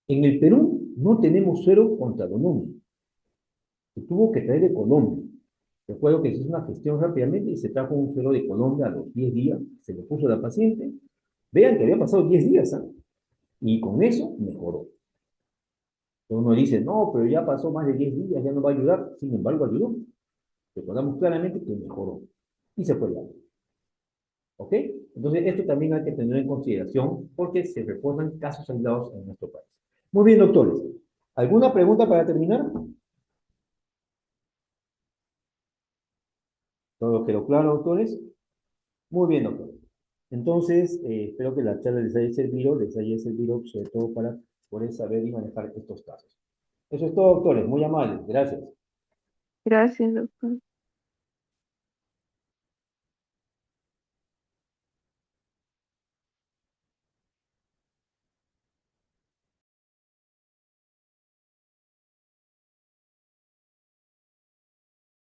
En el Perú no tenemos suero contra donomia. Se tuvo que traer de Colombia. Recuerdo que se hizo una gestión rápidamente y se trajo un suero de Colombia a los 10 días, se lo puso a la paciente. Vean que había pasado 10 días, ¿ah? Y con eso mejoró. Uno dice, no, pero ya pasó más de 10 días, ya no va a ayudar. Sin embargo, ayudó. Recordamos claramente que mejoró. Y se fue ya. ¿Ok? Entonces, esto también hay que tener en consideración porque se reportan casos aislados en nuestro país. Muy bien, doctores. ¿Alguna pregunta para terminar? ¿Todo quedó claro, doctores? Muy bien, doctor. Entonces, espero que la charla les haya servido sobre todo para poder saber y manejar estos casos. Eso es todo, doctores. Muy amables. Gracias. Gracias, doctor.